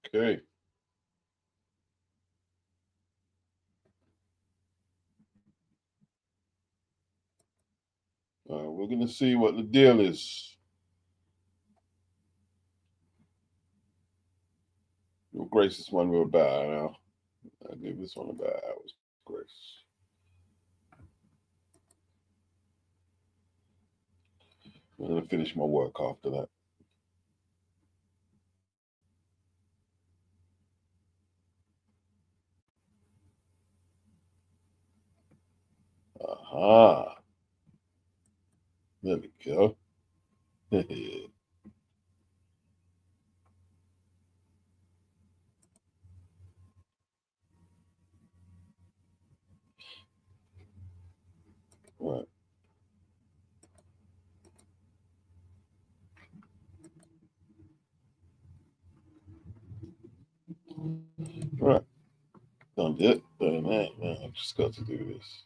Okay. We're going to see what the deal is. We'll grace this one with a bow now. I'll give this one a bow. Grace. I'm going to finish my work after that. Aha. There we go. Right. Right. Done it. Done that. Now I've just got to do this.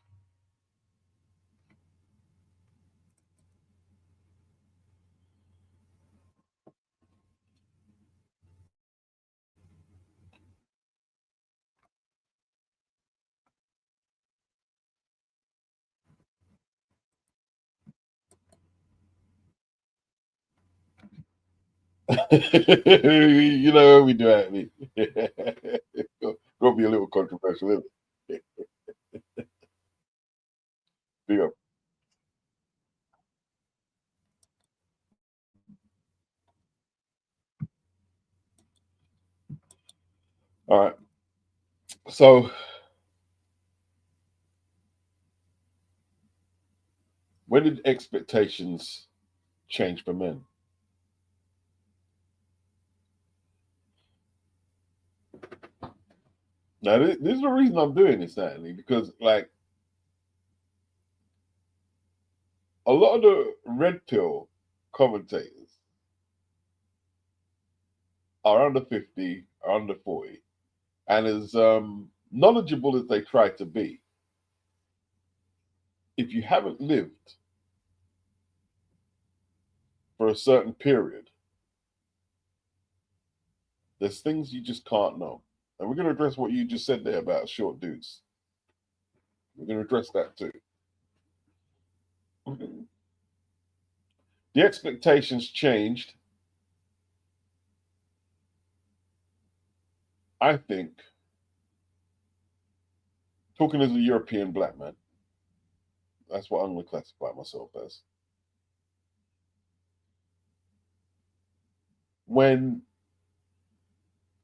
You know we do it. Got to be a little controversial, isn't it? Big up. All right. So when did expectations change for men? Now, this is the reason I'm doing this, Natalie, because like a lot of the red pill commentators are under 50, are under 40, and as knowledgeable as they try to be, if you haven't lived for a certain period, there's things you just can't know. And we're going to address what you just said there about short dudes. We're going to address that too. The expectations changed, I think, talking as a European black man. That's what I'm going to classify myself as. When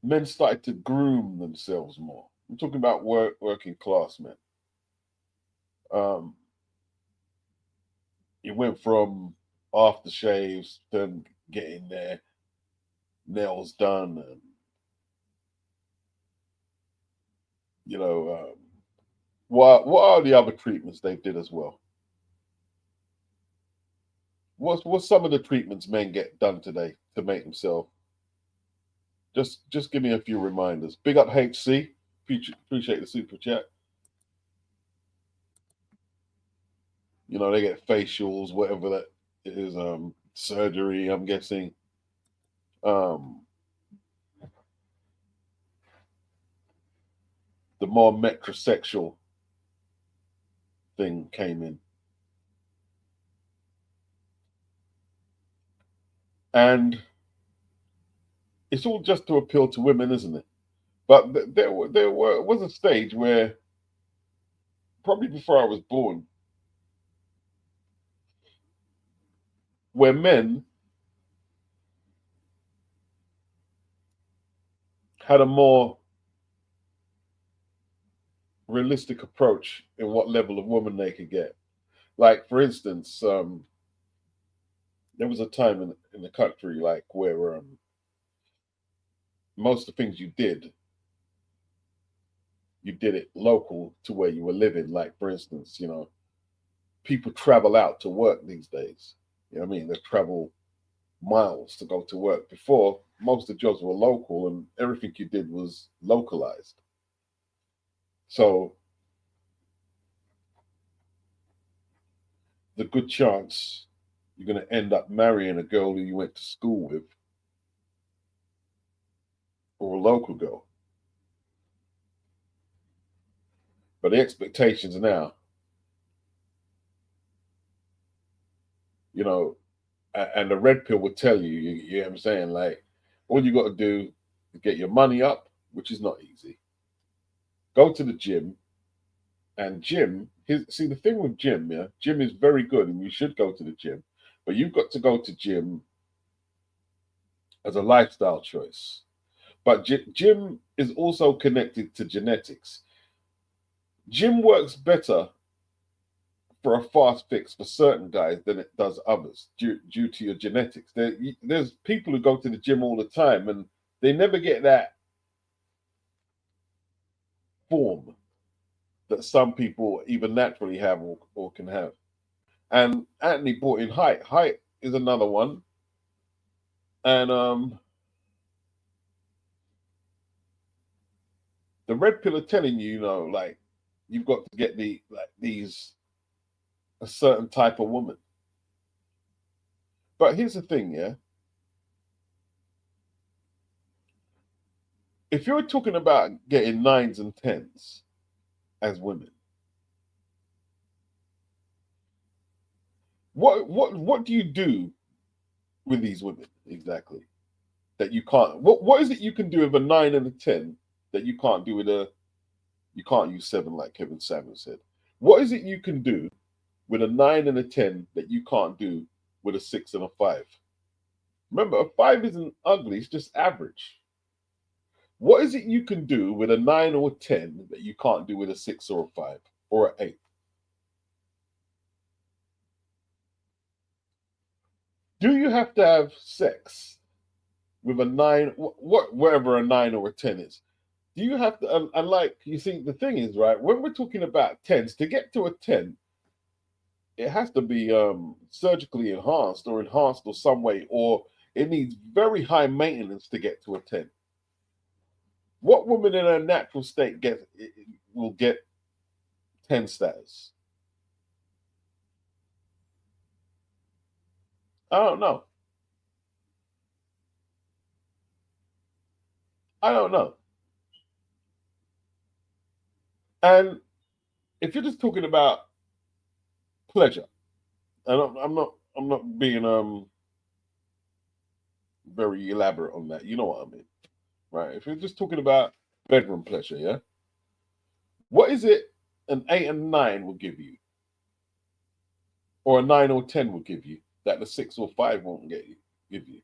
men started to groom themselves more. I'm talking about working class men. Um, it went from aftershaves to getting their nails done, and you know, what are the other treatments they did as well? What's some of the treatments men get done today to make themselves? Just give me a few reminders. Big up HC. Appreciate the super chat. You know, they get facials, whatever that is, surgery, I'm guessing. Um, the more metrosexual thing came in. And it's all just to appeal to women, isn't it? But was a stage where, probably before I was born, where men had a more realistic approach in what level of woman they could get. Like, for instance, there was a time in the country like where most of the things you did it local to where you were living. Like, for instance, you know, people travel out to work these days. You know what I mean? They travel miles to go to work. Before, most of the jobs were local and everything you did was localized. So the good chance you're going to end up marrying a girl who you went to school with or a local girl. But the expectations now, you know, and the red pill will tell you, you know what I'm saying? Like, all you got to do is get your money up, which is not easy. Go to the gym, and see the thing with gym, yeah, gym is very good, and you should go to the gym, but you've got to go to gym as a lifestyle choice. But gym is also connected to genetics. Gym works better for a fast fix for certain guys than it does others due to your genetics. There's people who go to the gym all the time and they never get that form that some people either naturally have or can have. And Anthony brought in height. Height is another one. And the red pill are telling you, like you've got to get a certain type of woman. But here's the thing, yeah. If you're talking about getting 9s and 10s as women, what do you do with these women exactly that you can't? What is it you can do with a 9 and a 10 that you can't do with you can't use 7 like Kevin Samuel said? What is it you can do with a 9 and a 10 that you can't do with a 6 and a 5? Remember, a 5 isn't ugly, it's just average. What is it you can do with a 9 or a 10 that you can't do with a 6 or a 5 or an 8? Do you have to have sex with a 9, whatever a 9 or a 10 is? Do you have to, and like, you see, the thing is, right, when we're talking about 10s, to get to a 10, it has to be surgically enhanced or some way, or it needs very high maintenance to get to a 10. What woman in a natural state will get 10 status? I don't know. I don't know. And if you're just talking about pleasure, and I'm not being very elaborate on that. You know what I mean, right? If you're just talking about bedroom pleasure, yeah. What is it an 8 and 9 will give you, or a 9 or 10 will give you that the 6 or 5 won't give you?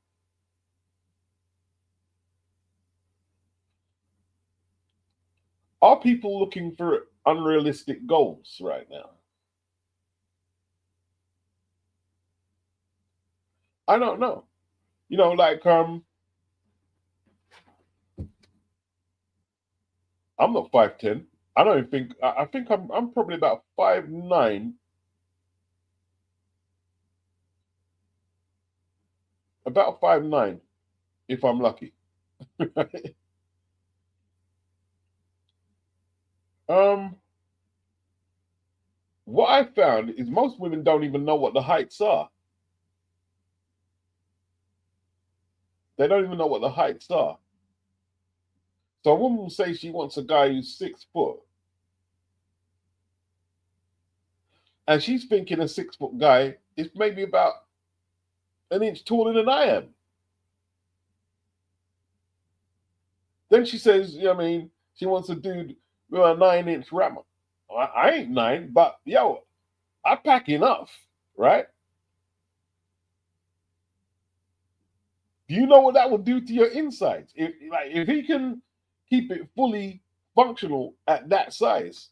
Are people looking for unrealistic goals right now? I don't know. Like I'm not 5'10". I don't even think I think I'm probably about 5'9", about 5'9", if I'm lucky. um, what I found is most women don't even know what the heights are. They don't even know what the heights are. So a woman will say she wants a guy who's 6 foot, and she's thinking a 6 foot guy is maybe about an inch taller than I am. Then she says, you know what I mean, she wants a dude with a 9-inch rammer. I ain't 9, but yo, I pack enough, right? Do you know what that will do to your insides? If he can keep it fully functional at that size,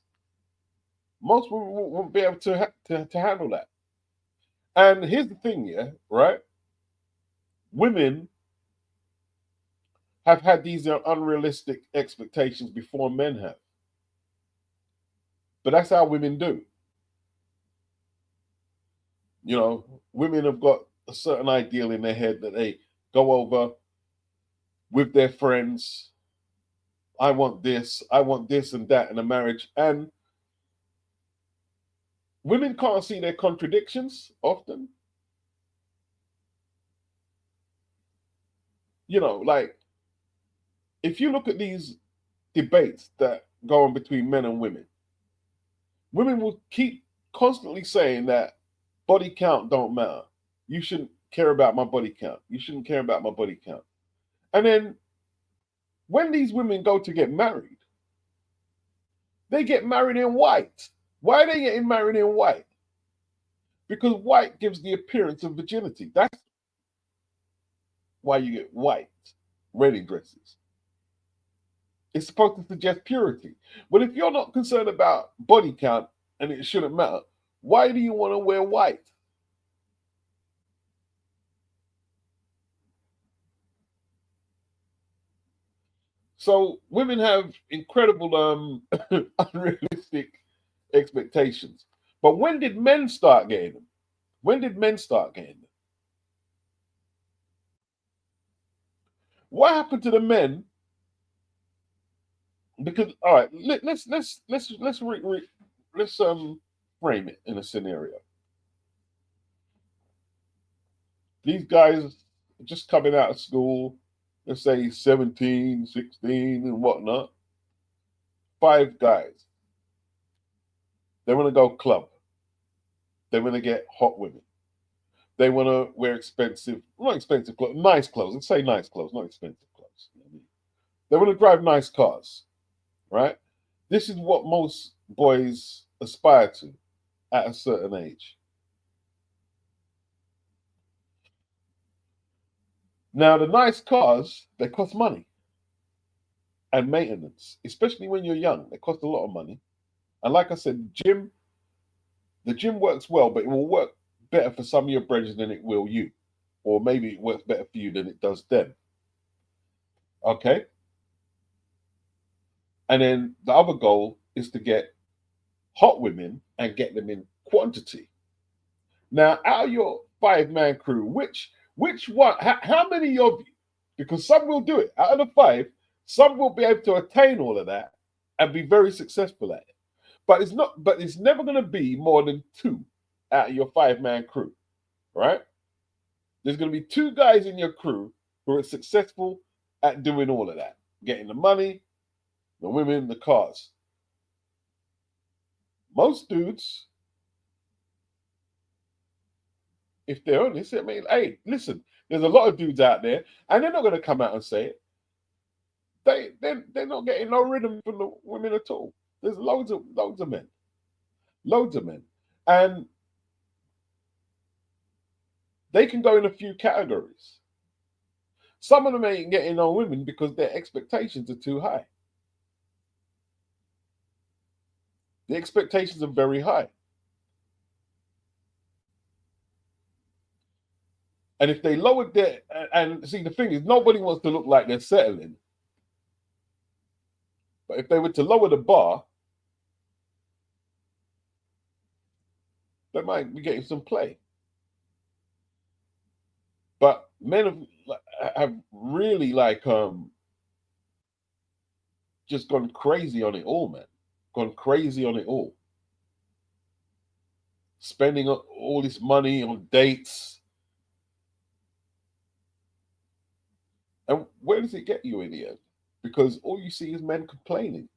most women won't be able to handle that. And here's the thing, yeah, right? Women have had these unrealistic expectations before men have. But that's how women do. Women have got a certain ideal in their head that they go over with their friends. I want this and that in a marriage. And women can't see their contradictions often. Like if you look at these debates that go on between men and women will keep constantly saying that body count don't matter. You shouldn't care about my body count. You shouldn't care about my body count. And then when these women go to get married, they get married in white. Why are they getting married in white? Because white gives the appearance of virginity. That's why you get white wedding dresses. It's supposed to suggest purity. But if you're not concerned about body count and it shouldn't matter, why do you want to wear white? So women have incredible unrealistic expectations. But when did men start getting them? When did men start getting them? What happened to the men? Because all right, let's frame it in a scenario. These guys are just coming out of school, let's say 17, 16 and whatnot. 5 guys. They want to go club. They want to get hot women. They want to wear not expensive clothes, nice clothes. Let's say nice clothes, not expensive clothes. They want to drive nice cars, right? This is what most boys aspire to at a certain age. Now, the nice cars, they cost money and maintenance, especially when you're young. They cost a lot of money. And like I said, the gym works well, but it will work better for some of your brothers than it will you. Or maybe it works better for you than it does them. Okay? And then the other goal is to get hot women and get them in quantity. Now, out of your 5-man crew, which one, how many of you, because some will do it, out of the 5, some will be able to attain all of that and be very successful at it. But it's never going to be more than 2 out of your 5-man crew, right? There's going to be 2 guys in your crew who are successful at doing all of that, getting the money, the women, the cars. Most dudes, if they're honest, I mean, hey, listen, there's a lot of dudes out there, and they're not going to come out and say it. They're not getting no rhythm from the women at all. There's loads of men, and they can go in a few categories. Some of them ain't getting no women because their expectations are too high. The expectations are very high. And if they lowered their, and see, the thing is, nobody wants to look like they're settling. But if they were to lower the bar, they might be getting some play. But men have really just gone crazy on it all, man. Gone crazy on it all. Spending all this money on dates. And where does it get you in the end? Because all you see is men complaining.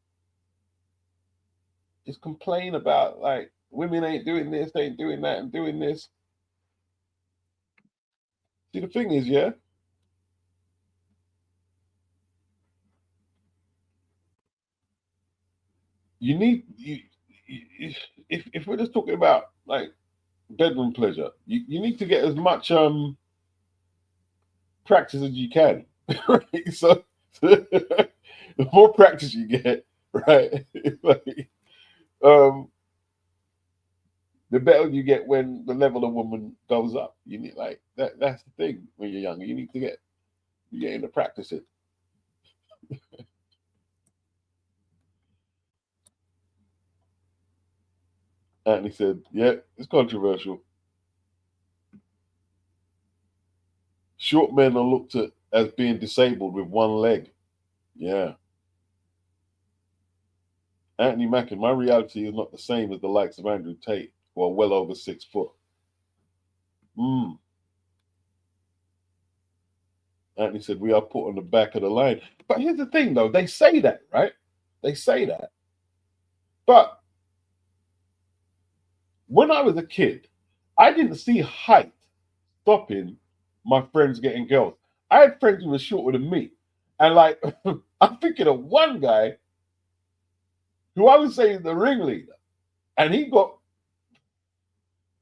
Just complain about like women ain't doing this, they ain't doing that, and doing this. See, the thing is, yeah, you need if we're just talking about like bedroom pleasure, you need to get as much practice as you can. Right? So the more practice you get, right, like, the better you get when the level of woman goes up. You need like that's the thing when you're younger. You need to get into practice it. Anthony said, yeah, it's controversial. Short men are looked at as being disabled with one leg. Yeah. Anthony Mackin, my reality is not the same as the likes of Andrew Tate, who are well over 6 foot. Anthony said, we are put on the back of the line. But here's the thing, though. They say that, right? They say that. But when I was a kid, I didn't see height stopping my friends getting girls. I had friends who were shorter than me. And like, I'm thinking of one guy who I would say is the ringleader. And he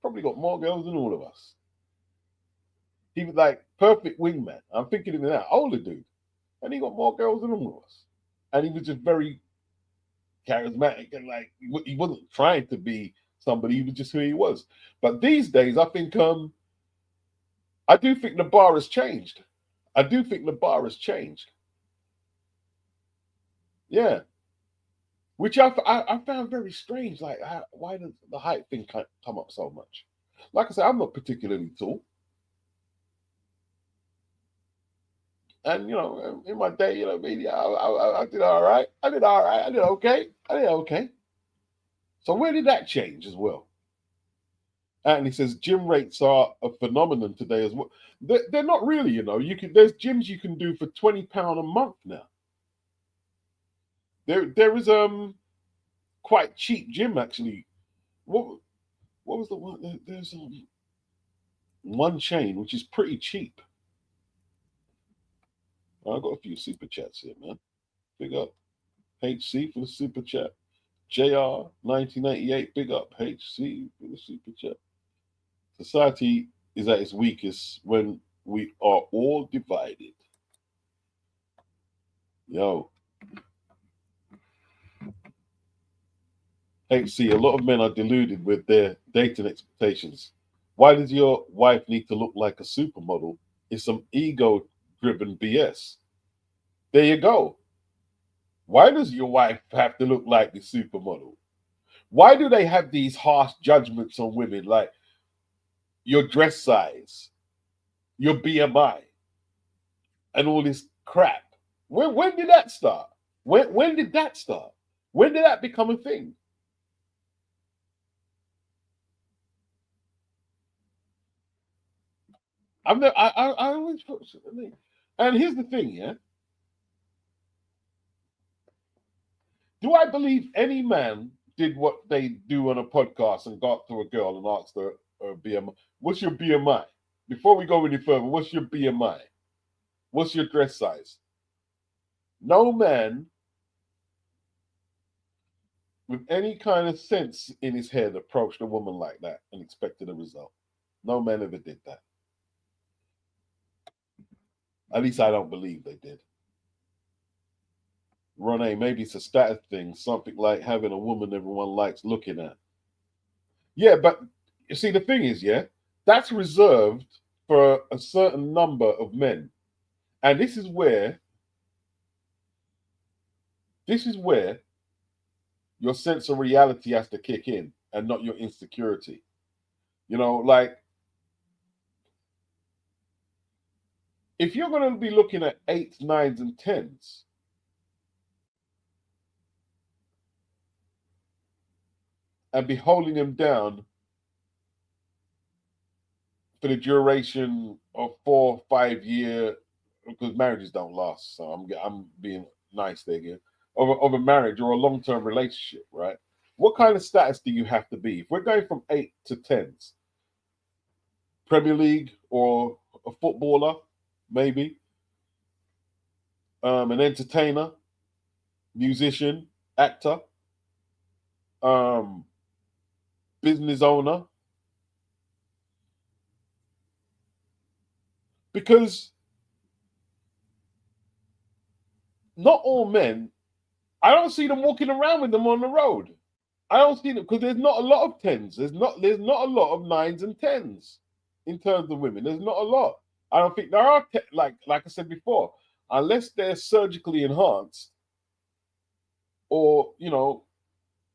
probably got more girls than all of us. He was like perfect wingman. I'm thinking of that older dude. And he got more girls than all of us. And he was just very charismatic and like he wasn't trying to be somebody, he was just who he was. But these days, I do think the bar has changed. I do think the bar has changed. Yeah. Which I found very strange. Like, why does the height thing come up so much? Like I said, I'm not particularly tall. And, in my day, media, I did all right. I did all right. I did okay. So where did that change as well? And he says gym rates are a phenomenon today as well. They're not really, there's gyms you can do for £20 a month now. There is quite cheap gym actually. What was the one? There's one chain which is pretty cheap. I got a few super chats here, man. Big up HC for the super chat. JR 1988, big up HC for the super chat. Society is at its weakest when we are all divided. Yo. HC, a lot of men are deluded with their dating expectations. Why does your wife need to look like a supermodel? It's some ego-driven BS. There you go. Why does your wife have to look like the supermodel? Why do they have these harsh judgments on women like your dress size, your BMI, and all this crap? When did that start? When did that start? When did that become a thing? I always put, and here's the thing, yeah. Do I believe any man did what they do on a podcast and got to a girl and asked her BMI? What's your BMI? Before we go any further, what's your BMI? What's your dress size? No man with any kind of sense in his head approached a woman like that and expected a result. No man ever did that. At least I don't believe they did. Ronnie, maybe it's a status thing, something like having a woman everyone likes looking at. Yeah, but you see, the thing is, yeah, that's reserved for a certain number of men. And this is where your sense of reality has to kick in and not your insecurity. Like if you're going to be looking at 8s, 9s, and 10s, and be holding them down for the duration of 4 or 5 year, because marriages don't last. So I'm being nice there again. Of a marriage or a long-term relationship, right? What kind of status do you have to be? If we're going from 8 to 10s, Premier League or a footballer, maybe, an entertainer, musician, actor, business owner, because not all men, I don't see them walking around with them on the road. I don't see them because there's not a lot of 10s. There's not a lot of 9s and 10s in terms of women. There's not a lot. I don't think there are like I said before, unless they're surgically enhanced or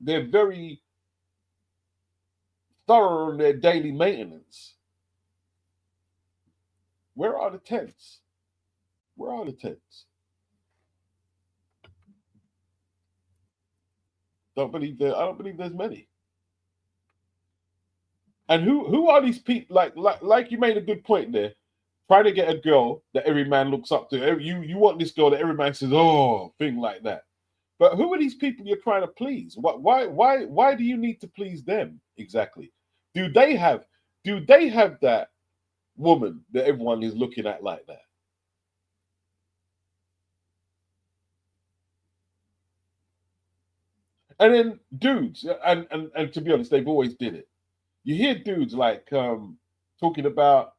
they're very thorough in their daily maintenance. Where are the 10s? Where are the 10s? I don't believe there's many. And who are these people? Like you made a good point there. Try to get a girl that every man looks up to. You want this girl that every man says, oh, thing like that. But who are these people you're trying to please? Why do you need to please them exactly? Do they have that woman that everyone is looking at like that? And then dudes, and to be honest, they've always did it. You hear dudes like talking about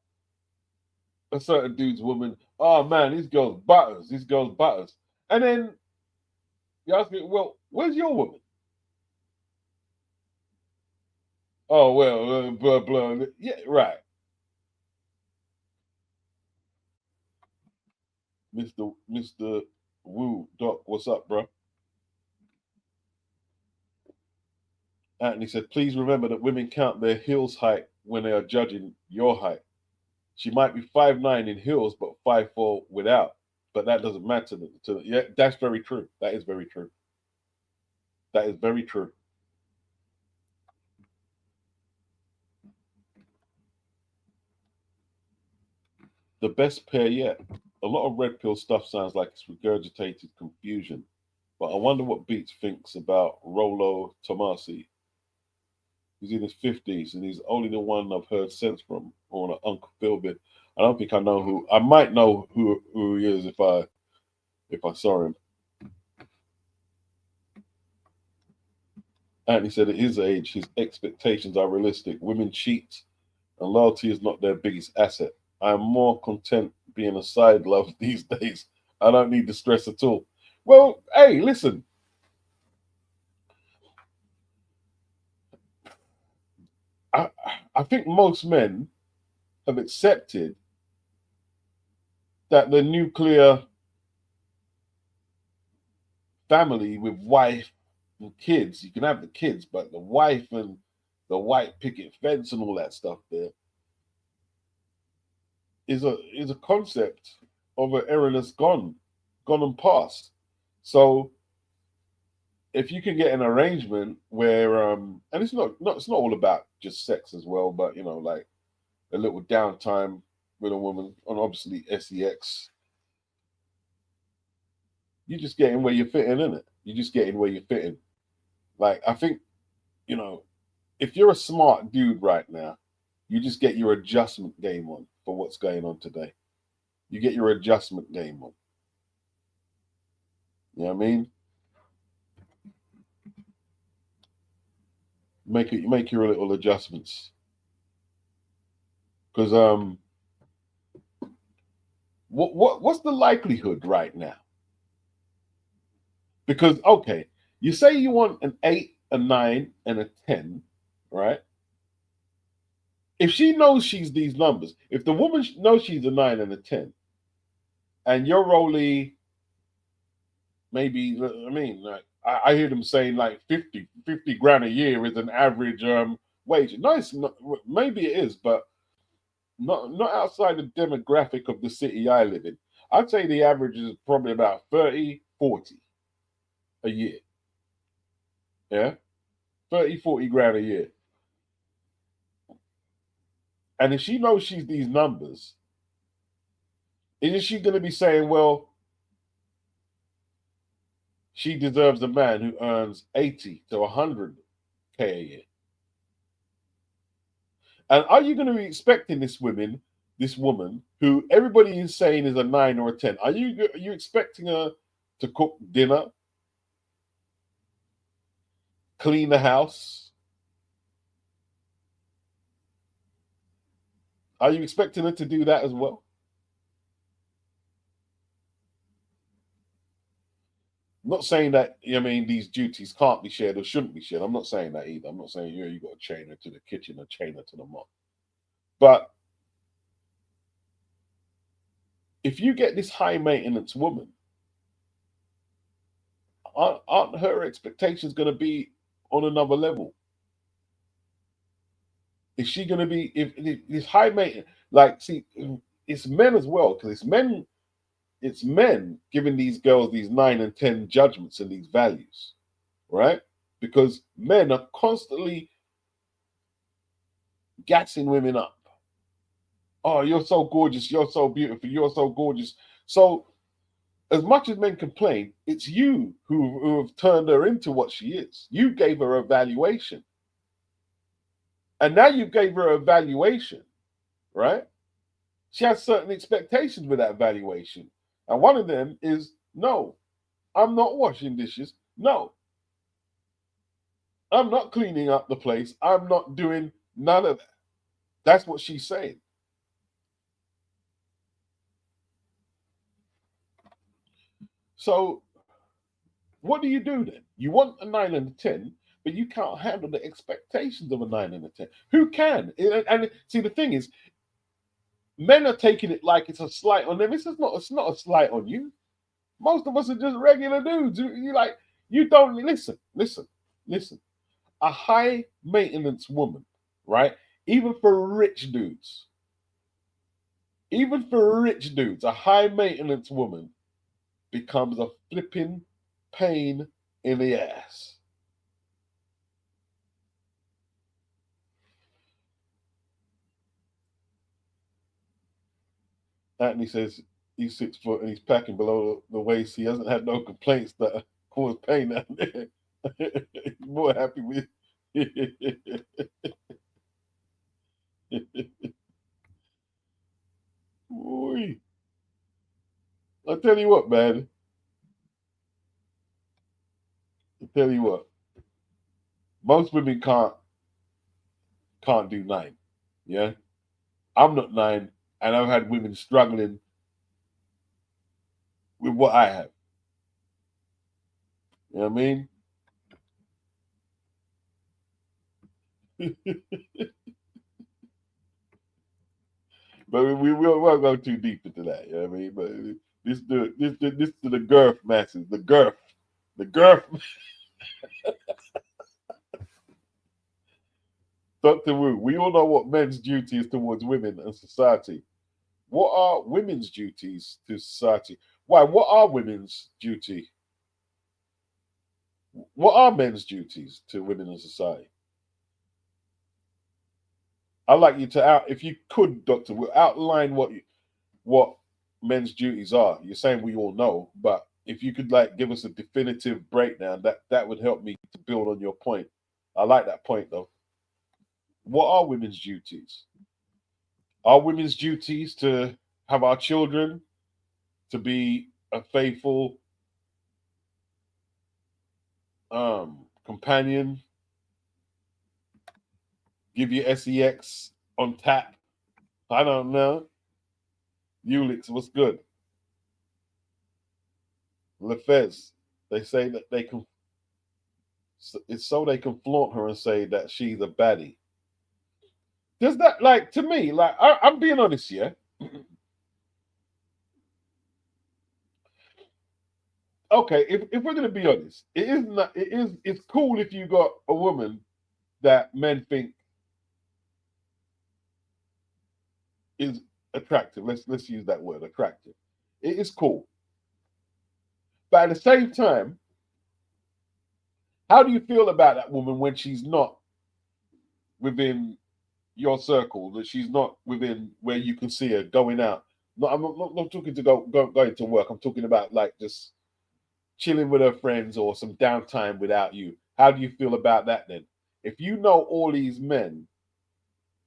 a certain dude's woman. Oh man, this girl's butters. This girl's butters. And then you ask me, well, where's your woman? Oh well, blah blah. Yeah, right, Mister Woo Doc. What's up, bro? Anthony said, please remember that women count their heels height when they are judging your height. She might be 5'9" in heels, but 5'4" without. But that doesn't matter. Yeah, that's very true. That is very true. That is very true. The best pair yet. A lot of red pill stuff sounds like it's regurgitated confusion. But I wonder what Beats thinks about Rolo Tomasi. He's in his 50s and he's only the one I've heard sense from on an Uncle Phil bit. I don't think I know who. I might know who he is if I saw him. Anthony said at his age, his expectations are realistic. Women cheat and loyalty is not their biggest asset. I am more content being a side love these days. I don't need the stress at all. Well, hey, listen. I, I think most men have accepted that the nuclear family with wife and kids, you can have the kids, but the wife and the white picket fence and all that stuff there is a concept of an era that's gone and past. So if you can get an arrangement where and it's not all about just sex as well, but like a little downtime with a woman, and obviously sex, you just get in where you fit in it. You just get in where you fit in. Like I think, you know, if you're a smart dude right now, you just get your adjustment game on for what's going on today. You get your adjustment game on. You know what I mean? Make your little adjustments. Because what's the likelihood right now? Because okay, you say you want an 8, a 9, and a 10, right? If she knows she's these numbers, if the woman knows she's a 9 and a 10, and you're only maybe, I mean, like I hear them saying like 50 grand a year is an average wage. No, it's not. Maybe it is, but not outside the demographic of the city I live in. I'd say the average is probably about 30, 40 a year. Yeah, 30, 40 grand a year. And if she knows she's these numbers, isn't she going to be saying, well, she deserves a man who earns 80 to 100K a year? And are you going to be expecting this woman who everybody is saying is a 9 or a 10? Are you expecting her to cook dinner, clean the house? Are you expecting her to do that as well? I'm not saying that, I mean, these duties can't be shared or shouldn't be shared. I'm not saying that either. I'm not saying you got to chain her to the kitchen or chain her to the mop. But if you get this high maintenance woman, aren't her expectations going to be on another level? Is she going to be, if this high maintenance, like, see, it's men as well, because it's men giving these girls these 9 and 10 judgments and these values, right? Because men are constantly gassing women up. Oh, you're so gorgeous. You're so beautiful. You're so gorgeous. So, as much as men complain, it's you who have turned her into what she is. You gave her a valuation. And now you gave her a valuation, right? She has certain expectations with that valuation. And one of them is no, I'm not washing dishes. No, I'm not cleaning up the place. I'm not doing none of that. That's what she's saying. So, what do you do then? You want a 9 and a 10, but you can't handle the expectations of a 9 and a 10. Who can? And see, the thing is, men are taking it like it's a slight on them. It's not a slight on you. Most of us are just regular dudes. You like, you don't listen. A high maintenance woman, right? Even for rich dudes, a high maintenance woman becomes a flipping pain in the ass. Anthony says he's 6 foot and he's packing below the waist. He hasn't had no complaints that cause pain down there. He's more happy with. Boy, I tell you what, man. I tell you what. Most women can't do 9. Yeah, I'm not 9, and I've had women struggling with what I have. You know what I mean? But we won't go too deep into that. You know what I mean? But this to the girth masses, the girth. Dr. Wu, we all know what men's duty is towards women and society. What are women's duties to society? Why? What are women's duty? What are men's duties to women in society? I'd like you to if you could, Doctor, Wu, outline what men's duties are. You're saying we all know, but if you could like give us a definitive breakdown, that would help me to build on your point. I like that point though. What are women's duties? Are women's duties to have our children, to be a faithful companion, give you sex on tap? I don't know. Ulix, what's good? Lefez, they say that they can. It's so they can flaunt her and say that she's a baddie. Does that, like, to me, like, I'm being honest, yeah. Okay, if we're gonna be honest, it is not. It's cool if you got a woman that men think is attractive. Let's use that word, attractive. It is cool, but at the same time, how do you feel about that woman when she's not within your circle? That she's not within where you can see her going out. I'm not talking to going to work. I'm talking about like just chilling with her friends or some downtime without you. How do you feel about that then? If you know all these men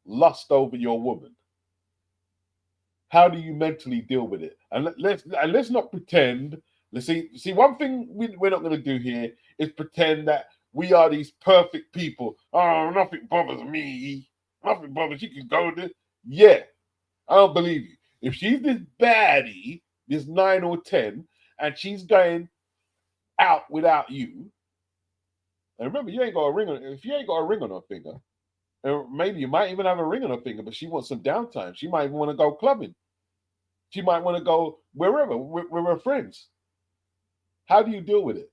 lust over your woman, how do you mentally deal with it? And let's not pretend. Let's see one thing we're not going to do here is pretend that we are these perfect people. Oh, nothing bothers me. Nothing bothers you. Can go there. Yeah, I don't believe you. If she's this baddie, this 9 or 10, and she's going out without you, and remember, you ain't got a ring on. If you ain't got a ring on her finger, and maybe you might even have a ring on her finger, but she wants some downtime. She might even want to go clubbing. She might want to go wherever with her friends. How do you deal with it?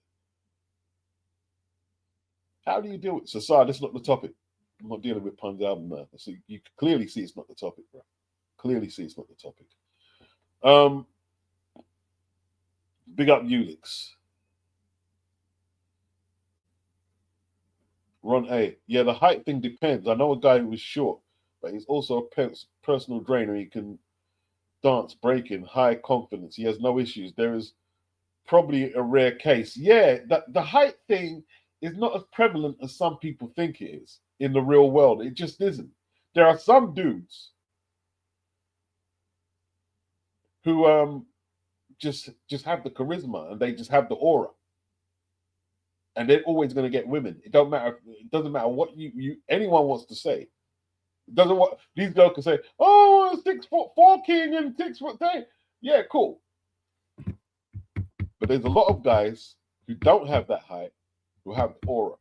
How do you deal with it? So, sorry, that's not the topic. I'm not dealing with Pun's album now. So you clearly see it's not the topic, bro. Clearly see it's not the topic. Um, Big up Ulix. Ron A. Yeah, the height thing depends. I know a guy who was short, but he's also a personal drainer. He can dance, breaking, high confidence. He has no issues. There is probably a rare case. Yeah, the height thing is not as prevalent as some people think it is in the real world. It just isn't. There are some dudes who just have the charisma and they just have the aura, and they're always going to get women. It don't matter. It doesn't matter what you anyone wants to say. It doesn't what these girls can say. Oh, 6'4" king and 6'10". Yeah, cool. But there's a lot of guys who don't have that height, who have aura.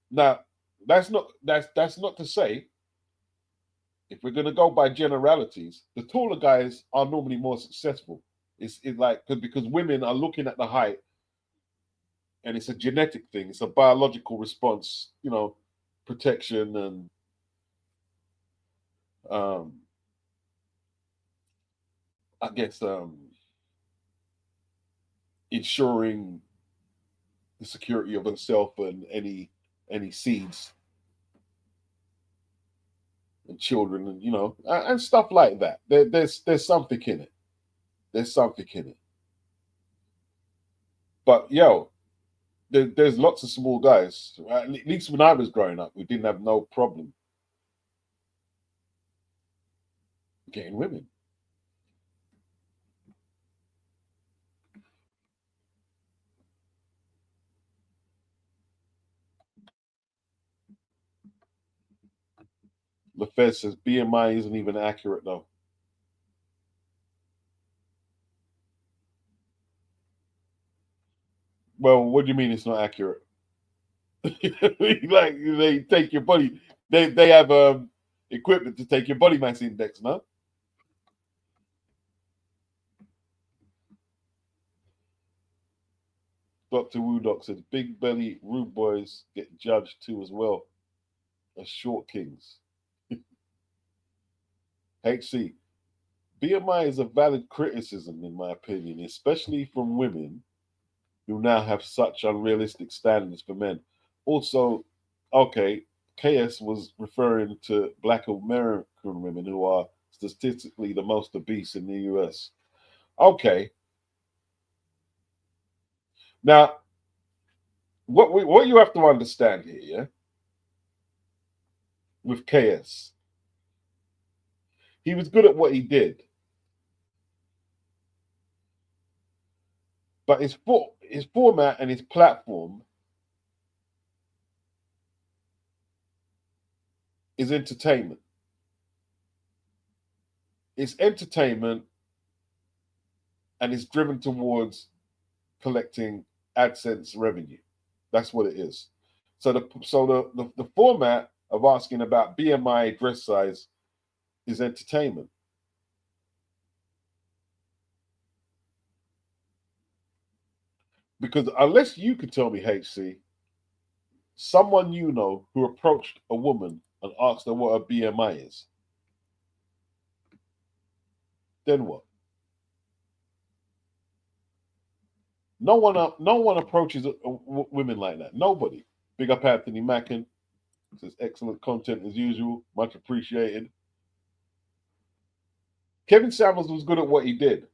Now, that's not to say, if we're going to go by generalities, the taller guys are normally more successful. It's like because women are looking at the height, and it's a genetic thing. It's a biological response, protection and I guess ensuring the security of herself and any seeds and children, and stuff like that. There's something in it. There's something in it. But there's lots of small guys. At least when I was growing up, we didn't have no problem getting women. LaFez says BMI isn't even accurate though. Well, what do you mean it's not accurate? Like they take your body, they have equipment to take your body mass index, no? Dr. Woodok says big belly rude boys get judged too as well as short kings. HC, BMI is a valid criticism in my opinion, especially from women who now have such unrealistic standards for men. Also, okay, KS was referring to Black American women who are statistically the most obese in the US. Okay. Now, what you have to understand here, yeah, with KS, he was good at what he did, but his format and his platform is entertainment. It's entertainment, and it's driven towards collecting AdSense revenue. That's what it is. So the format of asking about BMI, dress size, is entertainment. Because unless you can tell me, HC, someone you know who approached a woman and asked her what her BMI is, then what? No one approaches women like that. Nobody. Big up Anthony Mackin. Says excellent content as usual. Much appreciated. Kevin Samuels was good at what he did,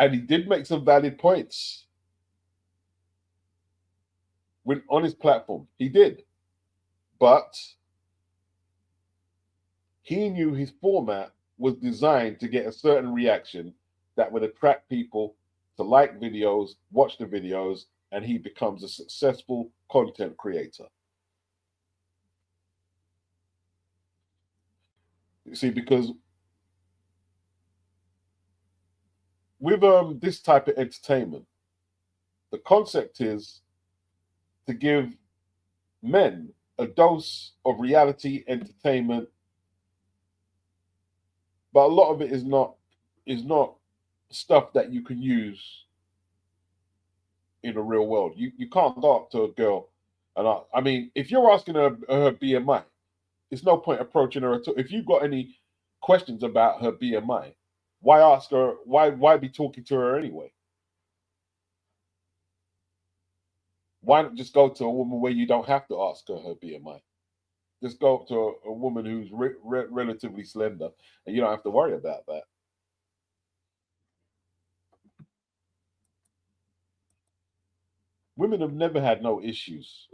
and he did make some valid points on his platform. He did, but he knew his format was designed to get a certain reaction that would attract people to like videos, watch the videos, and he becomes a successful content creator. You see, because with this type of entertainment, the concept is to give men a dose of reality entertainment, but a lot of it is not stuff that you can use in the real world. You can't go up to a girl and I mean, if you're asking her BMI, there's no point approaching her at all. If you've got any questions about her BMI, why ask her? Why be talking to her anyway? Why not just go to a woman where you don't have to ask her BMI? Just go up to a woman who's relatively slender, and you don't have to worry about that. Women have never had no issues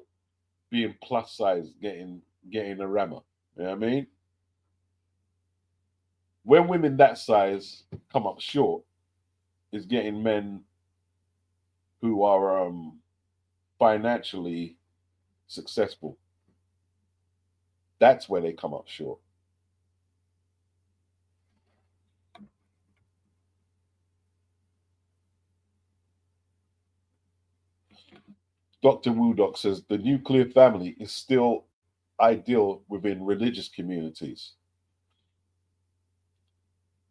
being plus size, getting a rammer. You know what I mean? When women that size come up short, is getting men who are financially successful. That's where they come up short. Dr. Woodok says the nuclear family is still ideal within religious communities.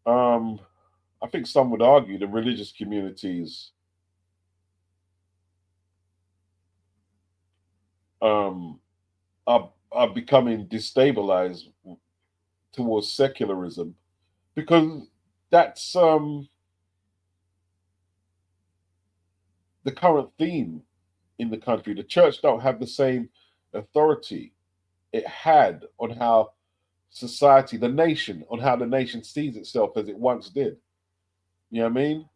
Um, I think some would argue the religious communities um, are becoming destabilized towards secularism because that's the current theme in the country. The church don't have the same authority it had on how society, the nation, on how the nation sees itself as it once did. You know what I mean?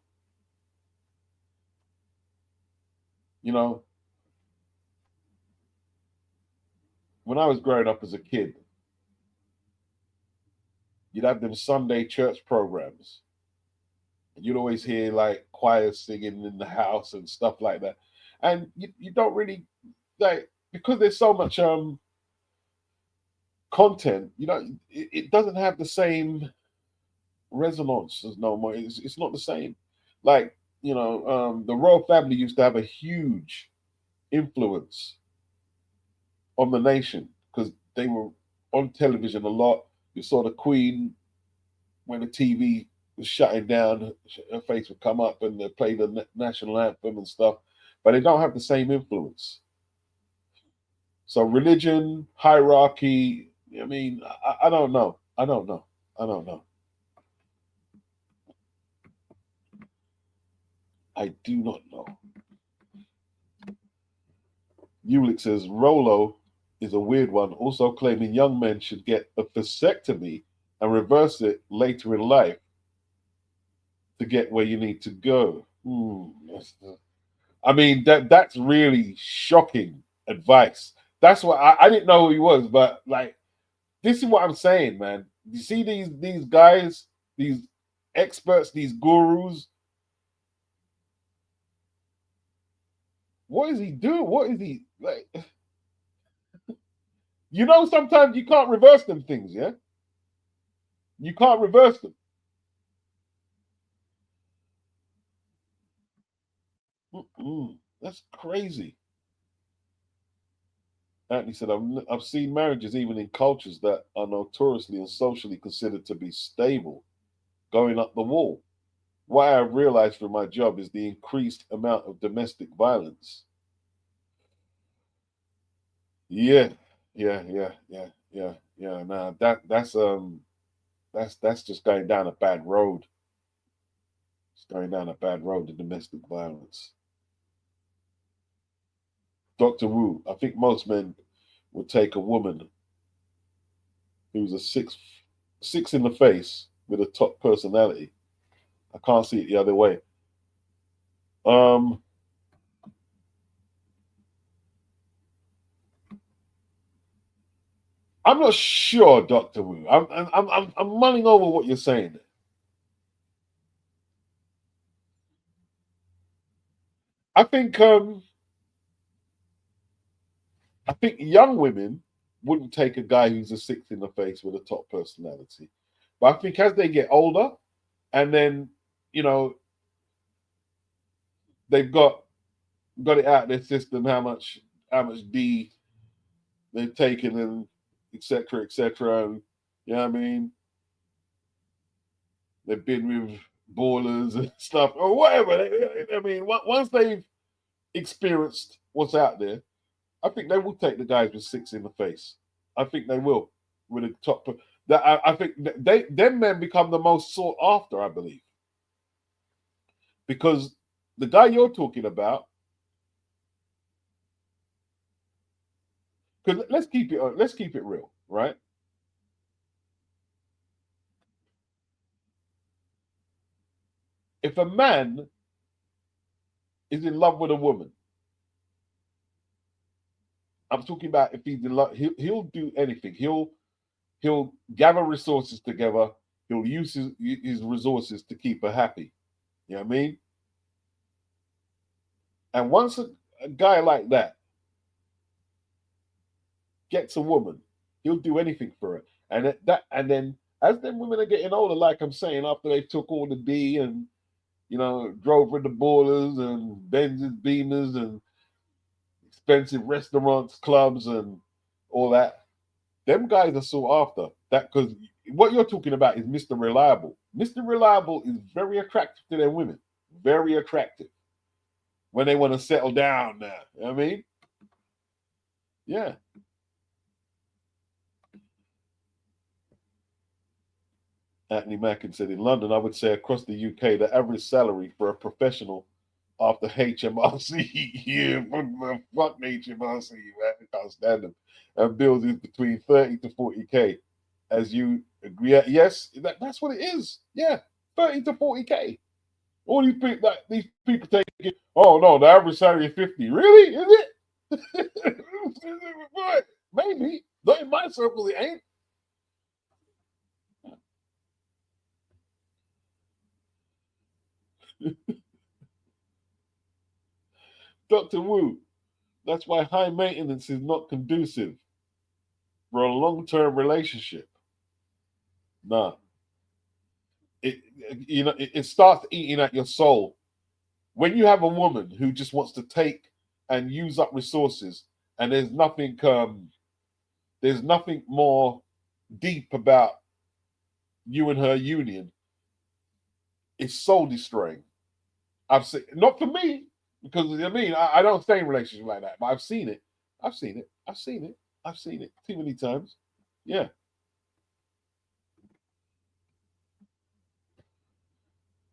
You know, when I was growing up as a kid, you'd have them Sunday church programs. And you'd always hear like choirs singing in the house and stuff like that. And you don't really like because there's so much content, it doesn't have the same resonance as no more. It's not the same. Like, the royal family used to have a huge influence on the nation because they were on television a lot. You saw the Queen when the TV was shutting down, her face would come up and they play the national anthem and stuff, but they don't have the same influence. So religion, hierarchy. I mean, I don't know. I don't know. I don't know. I do not know. Ulick says Rolo is a weird one, also claiming young men should get a vasectomy and reverse it later in life to get where you need to go. I mean, that's really shocking advice. That's what I didn't know who he was, but like this is what I'm saying, man. You see these guys, these experts, these gurus. What is he doing? What is he like? Sometimes you can't reverse them things, yeah? You can't reverse them. That's crazy. Anthony said, I've seen marriages even in cultures that are notoriously and socially considered to be stable going up the wall. What I've realized from my job is the increased amount of domestic violence. Yeah, yeah. Nah, that's just going down a bad road. It's going down a bad road to domestic violence. Dr. Wu, I think most men would take a woman who's a six in the face with a top personality. I can't see it the other way. Um, I'm not sure, Doctor Wu. I'm mulling over what you're saying. I think um, I think young women wouldn't take a guy who's a six in the face with a top personality, but I think as they get older, and then you know they've got it out of their system how much D they've taken and etc. And you know what I mean, they've been with ballers and stuff or whatever. I mean, once they've experienced what's out there, I think they will take the guys with six in the face. I think they will with a top. That I think them men become the most sought after. I believe because the guy you're talking about, Because let's keep it real, right? If a man is in love with a woman, I'm talking about if he's in love, he'll do anything. He'll gather resources together. He'll use his resources to keep her happy. You know what I mean? And once a guy like that gets a woman, he'll do anything for her. And then as them women are getting older, like I'm saying, after they took all the D and drove with the ballers and Benz's Beamers and expensive restaurants, clubs, and all that, them guys are sought after. That because what you're talking about is Mr. Reliable. Mr. Reliable is very attractive to their women. Very attractive when they want to settle down now. You know what I mean? Yeah. Anthony Mackin said in London, I would say across the UK, the average salary for a professional after HMRC, yeah, fuck HMRC, man, I can't stand them, and bills is between 30 to 40K. As you agree, yes, that's what it is. Yeah, 30 to 40K. All these people take it, oh no, the average salary is 50. Really? Is it? Maybe. Not in my circle, it ain't. Dr. Wu, that's why high maintenance is not conducive for a long-term relationship. Nah. It it starts eating at your soul. When you have a woman who just wants to take and use up resources, and there's nothing more deep about you and her union, it's soul destroying. I've seen, not for me, because I mean I don't stay in relationships like that, but I've seen it. I've seen it. I've seen it. I've seen it too many times. Yeah,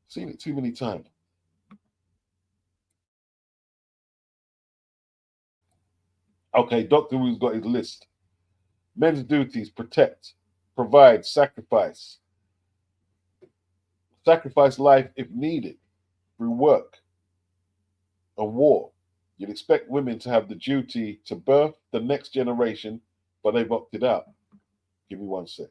seen it too many times. Okay, Doctor Who's got his list. Men's duties: protect, provide, sacrifice life if needed through work and war. You'd expect women to have the duty to birth the next generation, but they've opted out. Give me one sec.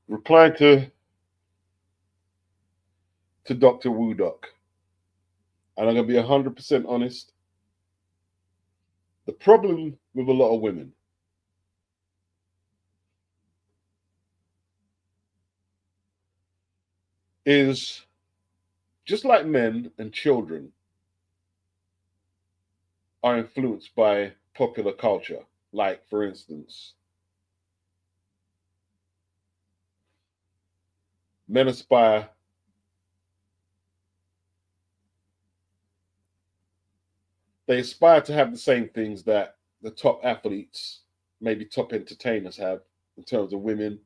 Reply to Dr. Woodok, and I'm going to be 100% honest. The problem with a lot of women is just like men and children are influenced by popular culture. Like, for instance, men aspire, they aspire to have the same things that the top athletes, maybe top entertainers have in terms of women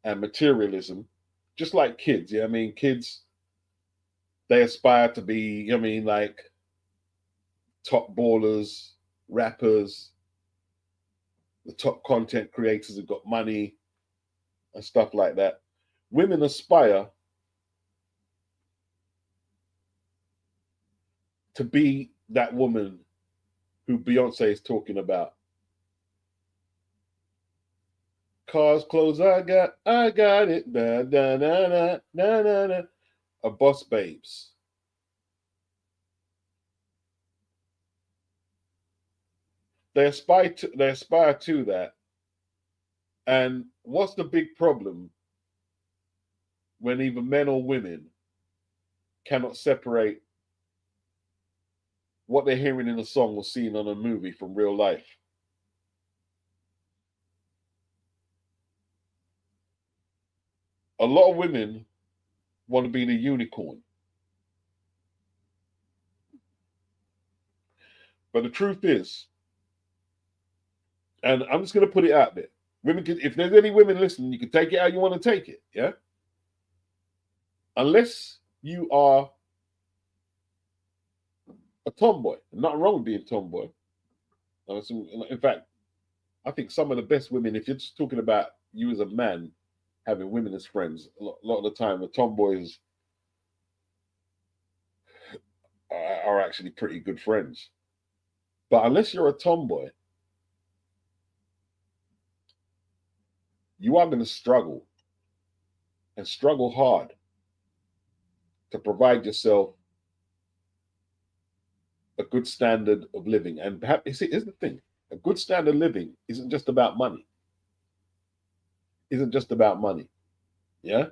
and materialism. Just like kids, yeah. I mean, kids, they aspire to be, I mean, like top ballers, rappers, the top content creators have got money, and stuff like that. Women aspire to be that woman who Beyonce is talking about. Cars, clothes, I got it. Da, da, da, da, da, da, da. A boss babes. They aspire to that. And what's the big problem when either men or women cannot separate what they're hearing in a song or seeing on a movie from real life? A lot of women want to be the unicorn. But the truth is, and I'm just going to put it out there, women can, if there's any women listening, you can take it how you want to take it, yeah? Unless you are a tomboy, nothing wrong with being a tomboy. In fact, I think some of the best women, if you're just talking about you as a man having women as friends, a lot of the time the tomboys are actually pretty good friends. But unless you're a tomboy, you are going to struggle and struggle hard to provide yourself a good standard of living. And perhaps, see, here's the thing, a good standard of living isn't just about money. Isn't just about money. Yeah?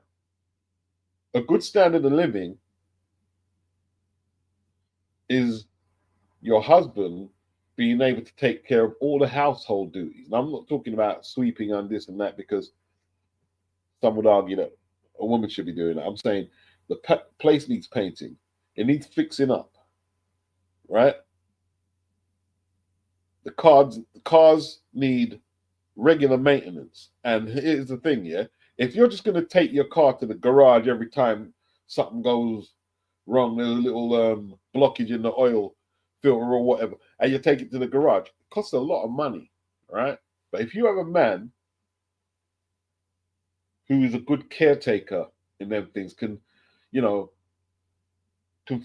A good standard of living is your husband being able to take care of all the household duties. And I'm not talking about sweeping on this and that, because some would argue that a woman should be doing that. I'm saying the place needs painting. It needs fixing up, right? The cars need regular maintenance. And here's the thing, yeah? If you're just going to take your car to the garage every time something goes wrong, there's a little blockage in the oil filter or whatever, and you take it to the garage, it costs a lot of money, right? But if you have a man who is a good caretaker in them things, can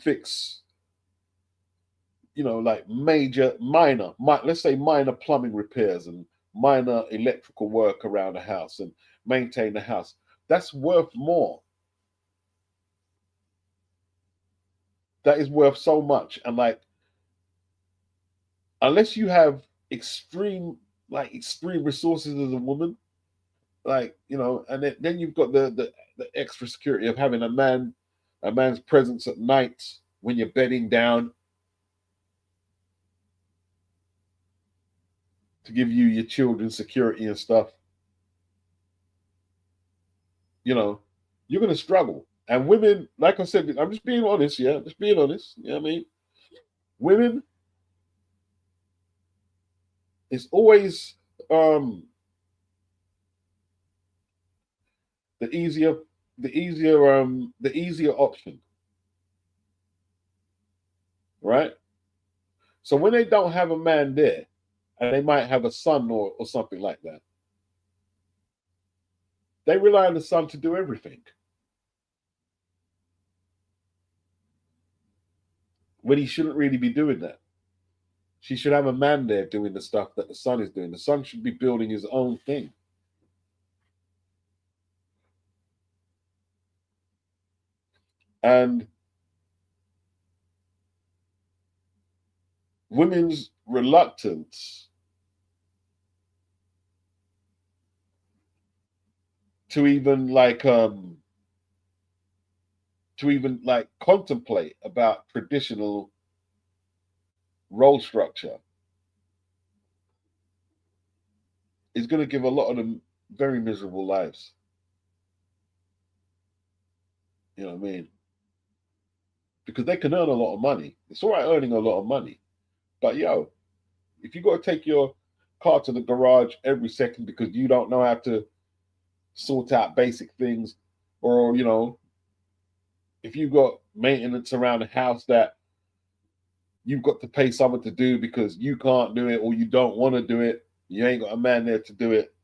fix, like let's say minor plumbing repairs and minor electrical work around the house and maintain the house, that's worth more. That is worth so much. And like, unless you have extreme resources as a woman, and then you've got the extra security of having a man's presence at night when you're bedding down to give you your children security and stuff. You're going to struggle. And women, like I said, I'm just being honest, yeah, just being honest. You know what I mean? Women, it's always the easier option, right? So when they don't have a man there, and they might have a son or something like that, they rely on the son to do everything. When he shouldn't really be doing that. She should have a man there doing the stuff that the son is doing. The son should be building his own thing. And women's reluctance to even contemplate about traditional role structure is going to give a lot of them very miserable lives. You know what I mean? Because they can earn a lot of money. It's all right earning a lot of money. But if you got to take your car to the garage every second because you don't know how to sort out basic things, or if you've got maintenance around the house that you've got to pay someone to do because you can't do it or you don't want to do it, you ain't got a man there to do it,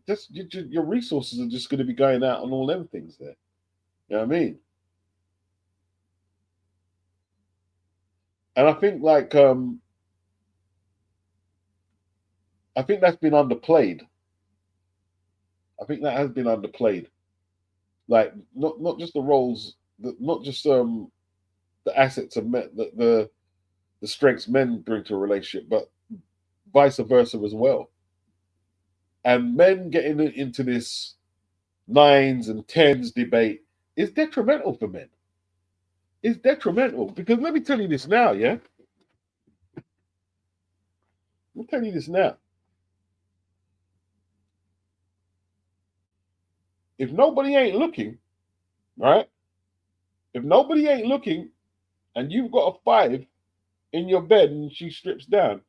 Just your resources are just going to be going out on all them things there. You know what I mean? And I think I think that's been underplayed. I think that has been underplayed. Like not just the roles, not just the assets of men, the strengths men bring to a relationship, but vice versa as well. And men getting into this nines and tens debate is detrimental for men. It's detrimental because let me tell you this now, yeah. Let me tell you this now. If nobody ain't looking, right? If nobody ain't looking, and you've got a 5 in your bed and she strips down,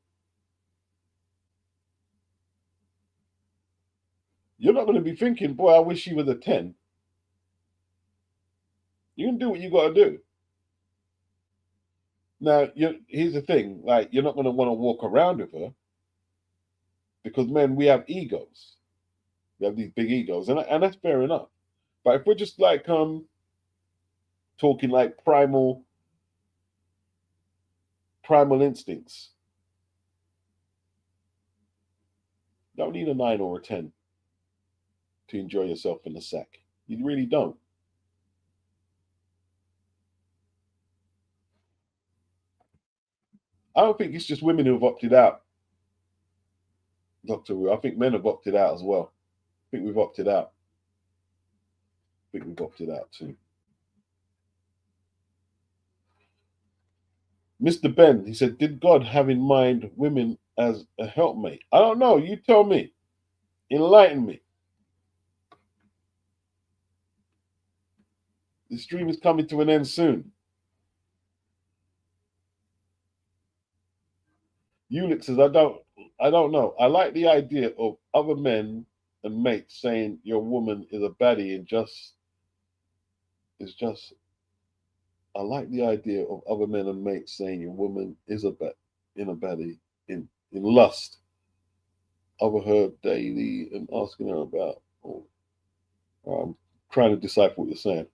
you're not going to be thinking, boy, I wish she was a 10. You can do what you got to do. Now, here's the thing: like, you're not going to want to walk around with her because, men, we have egos. We have these big egos, and that's fair enough. But if we're just like talking like primal instincts, you don't need a 9 or a 10 to enjoy yourself in the sack. You really don't. I don't think it's just women who have opted out, Dr. Wu. I think men have opted out as well. I think we've opted out. I think we've opted out too. Mr. Ben, he said, did God have in mind women as a helpmate? I don't know. You tell me. Enlighten me. The stream is coming to an end soon. Eunuch says, I don't know. I like the idea of other men and mates saying your woman is a baddie and just I like the idea of other men and mates saying your woman is a baddie in lust. Overheard daily and asking her about. I'm trying to decipher what you're saying.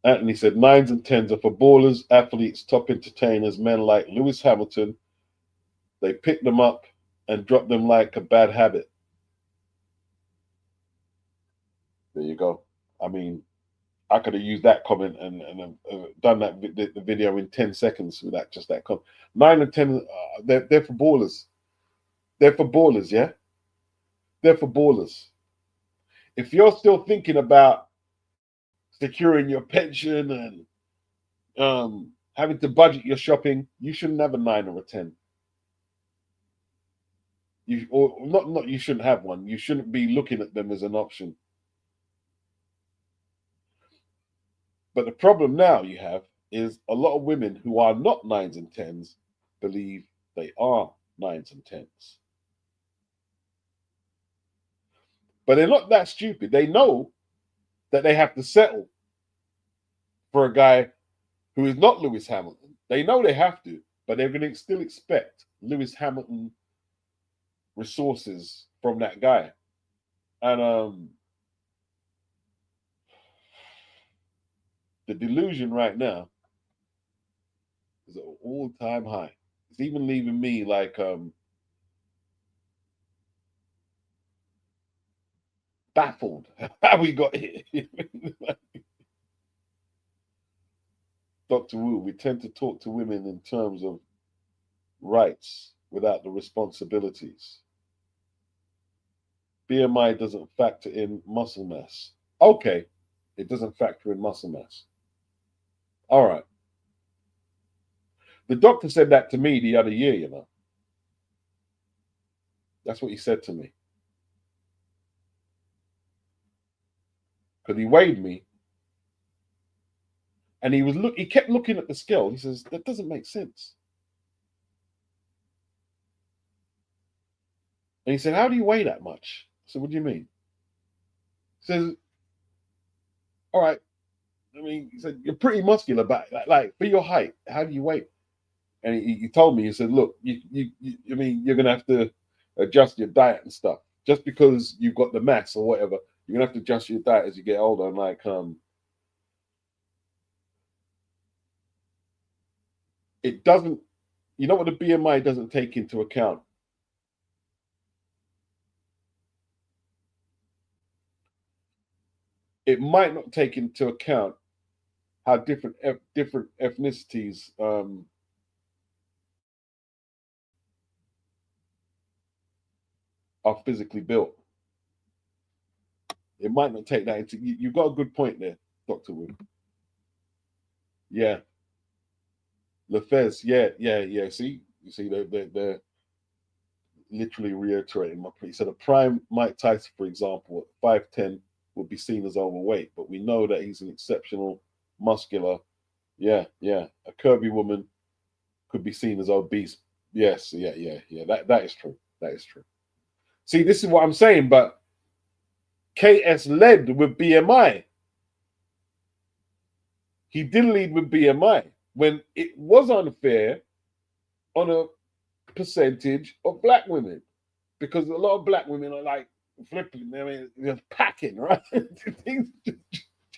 Anthony said 9s and 10s are for ballers, athletes, top entertainers, men like Lewis Hamilton. They pick them up and drop them like a bad habit. There you go. I mean, I could have used that comment and done the video in 10 seconds with that comment. 9 and 10, they're for ballers. They're for ballers, yeah? They're for ballers. If you're still thinking about securing your pension and having to budget your shopping, you shouldn't have a 9 or a 10. You shouldn't have one. You shouldn't be looking at them as an option. But the problem now you have is a lot of women who are not 9s and 10s believe they are 9s and 10s. But they're not that stupid. They know that they have to settle for a guy who is not Lewis Hamilton. They know they have to, but they're going to still expect Lewis Hamilton resources from that guy. And the delusion right now is at an all-time high. It's even leaving me like baffled how we got here. Dr. Wu, we tend to talk to women in terms of rights without the responsibilities. BMI doesn't factor in muscle mass. Okay, it doesn't factor in muscle mass. All right. The doctor said that to me the other year, you know. That's what he said to me. Because he weighed me and he kept looking at the scale. He says, that doesn't make sense. And he said, how do you weigh that much? I said, what do you mean? He says, all right. I mean, he said, you're pretty muscular, but like for your height, how do you weigh? And he told me, he said, look, I mean, you're going to have to, adjust your diet and stuff. Just because you've got the mass or whatever, you're gonna have to adjust your diet as you get older. And like, it doesn't. You know what the BMI doesn't take into account? It might not take into account how different ethnicities are physically built. It might not take that into. You've got a good point there, Doctor Wood. Yeah, Lefez. Yeah, yeah, yeah. See, you see, they're literally reiterating my point. So the prime Mike Tyson, for example, at 5'10", would be seen as overweight, but we know that he's an exceptional muscular. Yeah, yeah. A curvy woman could be seen as obese. Yes, yeah, yeah, yeah. That is true. That is true. See, this is what I'm saying, but KS led with BMI. He did lead with BMI when it was unfair on a percentage of black women, because a lot of black women are like flipping. I mean, they're packing, right? Things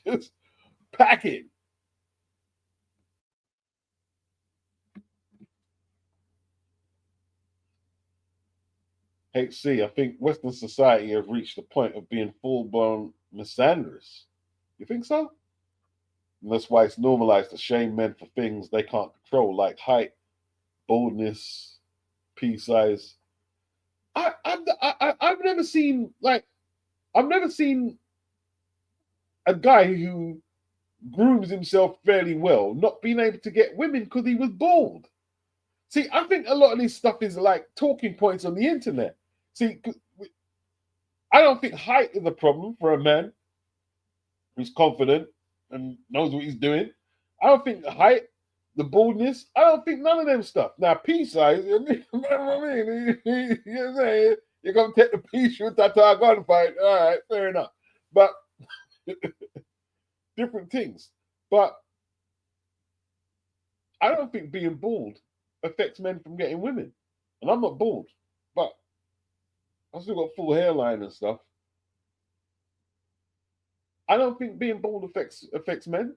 just packing. HC, I think Western society have reached the point of being full-blown misandrous. You think so? And that's why it's normalized to shame men for things they can't control, like height, boldness, pea size. I've never seen I've never seen a guy who grooms himself fairly well not being able to get women because he was bald. See, I think a lot of this stuff is like talking points on the internet. See, I don't think height is a problem for a man who's confident and knows what he's doing. I don't think the height, the baldness, I don't think none of them stuff. Now, pea size, you know what I mean? You know what I'm saying? You're going to take the pea shoot that I got fight. All right, fair enough. But different things. But I don't think being bald affects men from getting women. And I'm not bald, but I've still got full hairline and stuff. I don't think being bald affects men.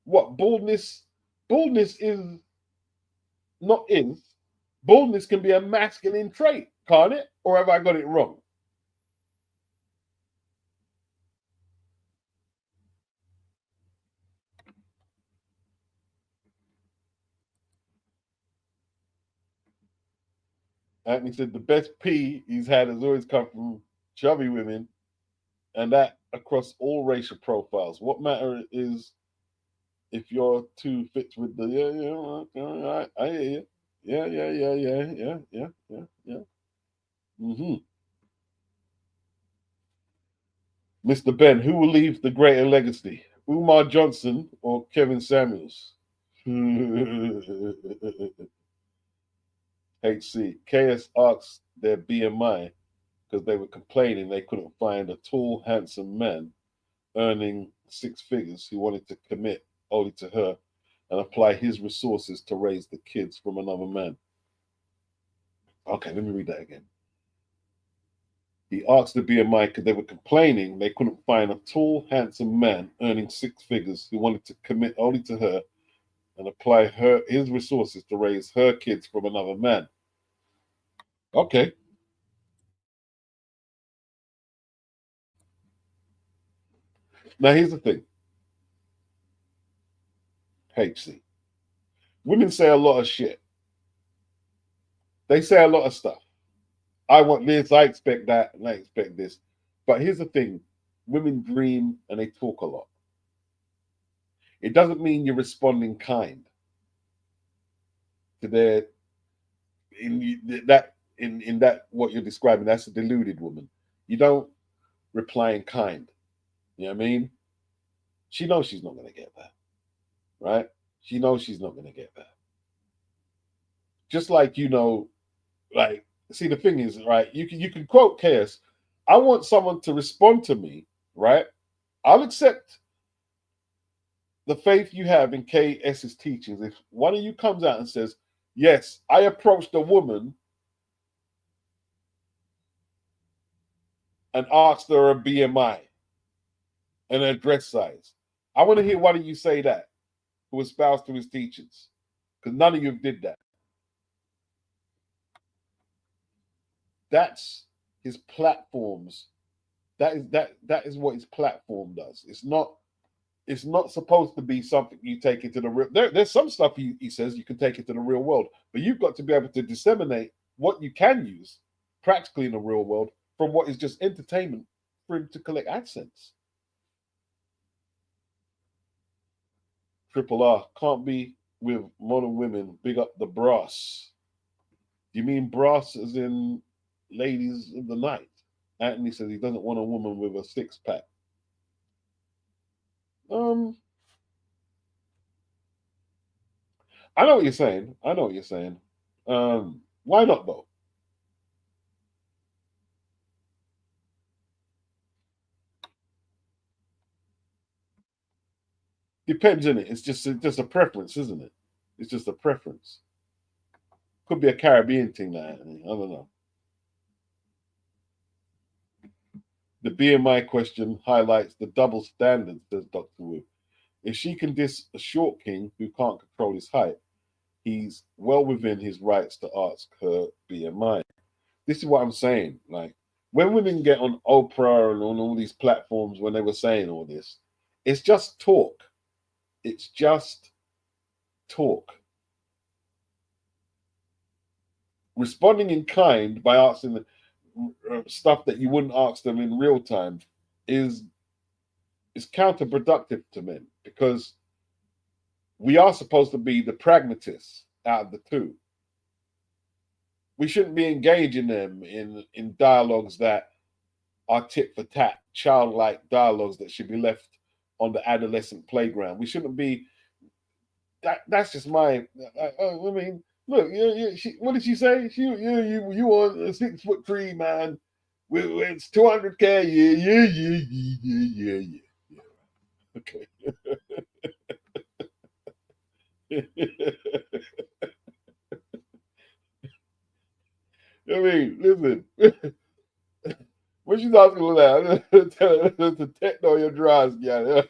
What baldness? Baldness is not is. Baldness can be a masculine trait, can't it? Or have I got it wrong? Anthony said the best pee he's had has always come from chubby women, and that across all racial profiles. What matter is if your two fits with the I hear you. Yeah, yeah, yeah, yeah, yeah, yeah, yeah, yeah. Mm-hmm. Mr. Ben, who will leave the greater legacy? Umar Johnson or Kevin Samuels? HC. KS asked their BMI because they were complaining they couldn't find a tall, handsome man earning six figures who wanted to commit only to her and apply his resources to raise the kids from another man. Okay, let me read that again. He asked the BMI because they were complaining they couldn't find a tall, handsome man earning six figures who wanted to commit only to her and apply his resources to raise her kids from another man. Okay. Now here's the thing. HC. Women say a lot of shit. They say a lot of stuff. I want this, I expect that, and I expect this. But here's the thing. Women dream and they talk a lot. It doesn't mean you're responding kind to their in that what you're describing. That's a deluded woman. You don't reply in kind. You know what I mean? She knows she's not going to get that, right? She knows she's not going to get that. Just like like see the thing is, right? You can quote chaos. I want someone to respond to me, right? I'll accept the faith you have in KS's teachings. If one of you comes out and says, "Yes, I approached a woman and asked her a BMI and her dress size. I want to hear one of you say that who espoused to his teachings, because none of you did that. That's his platforms. That is what his platform does. It's not supposed to be something you take into the real. There's some stuff he says you can take into the real world, but you've got to be able to disseminate what you can use practically in the real world from what is just entertainment for him to collect AdSense. Triple R can't be with modern women. Big up the brass. Do you mean brass as in ladies of the night? Anthony says he doesn't want a woman with a six pack. I know what you're saying. I know what you're saying. Why not though? Depends on it. It's just a preference, isn't it? It's just a preference. Could be a Caribbean thing, that I don't know. The BMI question highlights the double standard, says Dr. Wu. If she can diss a short king who can't control his height, he's well within his rights to ask her BMI. This is what I'm saying. Like, when women get on Oprah and on all these platforms when they were saying all this, it's just talk. It's just talk. Responding in kind by asking stuff that you wouldn't ask them in real time is counterproductive to men, because we are supposed to be the pragmatists out of the two. We shouldn't be engaging them in dialogues that are tit for tat, childlike dialogues that should be left on the adolescent playground. We shouldn't be. That's just my. I mean, look, what did she say? You on a 6'3" man? It's 200K. Yeah. Okay. I mean, listen. What you talking about? The techno your dries, yeah.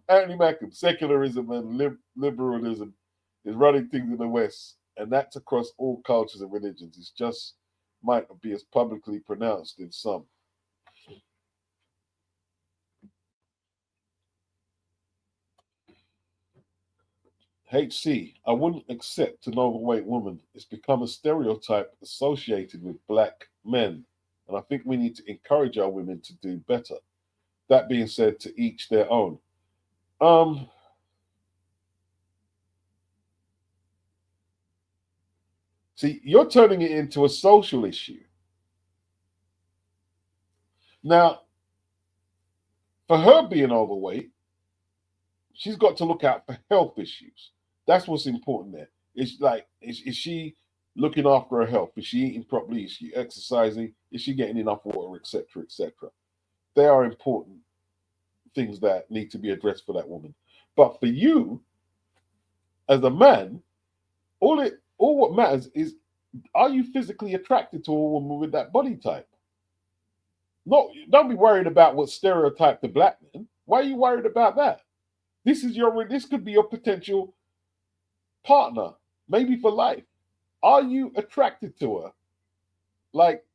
Anthony Mackham, secularism and liberalism is running things in the West, and that's across all cultures and religions. It's just might not be as publicly pronounced in some. HC, I wouldn't accept an overweight woman. It's become a stereotype associated with black men, and I think we need to encourage our women to do better. That being said, to each their own. See, you're turning it into a social issue. Now, for her being overweight, she's got to look out for health issues. That's what's important there. It's like, is she looking after her health? Is she eating properly? Is she exercising? Is she getting enough water, etc., etc.? They are important things that need to be addressed for that woman. But for you, as a man, all what matters is, are you physically attracted to a woman with that body type? No, don't be worried about what stereotype the black men. Why are you worried about that? This could be your potential partner, maybe for life. Are you attracted to her? Like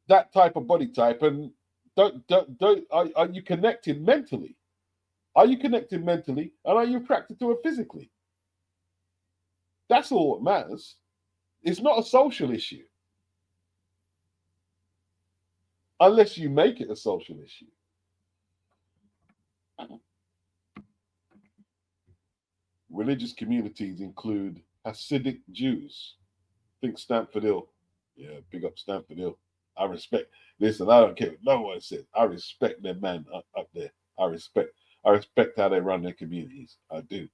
that type of body type? And are you connected mentally? Are you connected mentally? And are you attracted to her physically? That's all that matters. It's not a social issue. Unless you make it a social issue. Religious communities include Hasidic Jews. Think Stamford Hill. Yeah, big up Stamford Hill. I respect. Listen, I don't care what no one says. I respect their man up there. I respect how they run their communities. I do.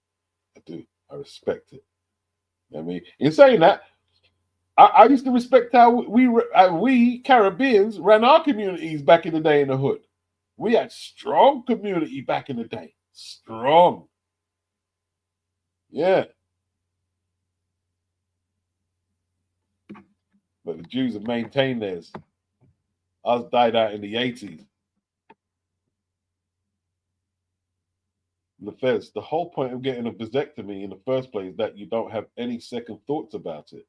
I respect it. You know what I mean, in saying that, I used to respect how we Caribbeans ran our communities back in the day in the hood. We had strong community back in the day. Strong. Yeah. but the Jews have maintained theirs. Ours died out in the 80s. Lefez, the whole point of getting a vasectomy in the first place is that you don't have any second thoughts about it.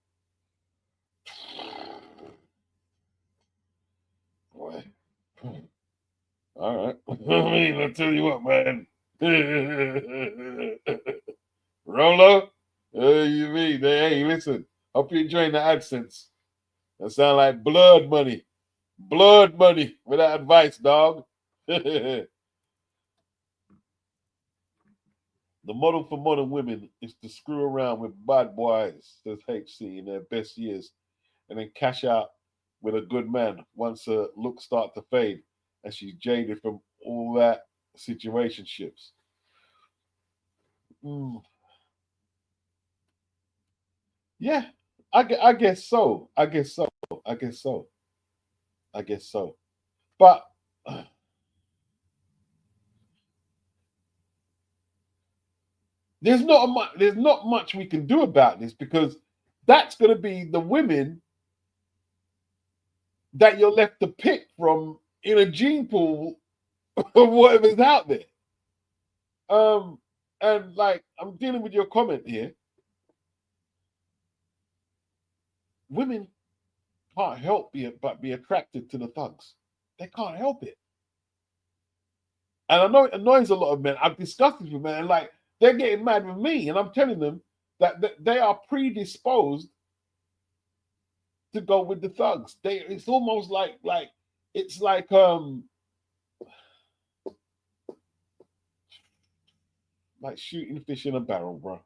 Boy. All right. I mean, I'll tell you what, man. Rolo, you mean? Hey, listen. Hope you're enjoying the AdSense. That sound like blood money. Blood money with that advice, dog. The model for modern women is to screw around with bad boys, says HC, in their best years, and then cash out with a good man once her looks start to fade and she's jaded from all that situationships. Yeah, I guess so. I guess so. I guess so. I guess so. But there's not much we can do about this, because that's going to be the women that you're left to pick from in a gene pool of whatever's out there. And like, I'm dealing with your comment here. Women can't help but be attracted to the thugs. They can't help it. And I know it annoys a lot of men. I've discussed this with men, and like, they're getting mad with me, and I'm telling them that they are predisposed to go with the thugs. It's almost like it's like shooting fish in a barrel, bro.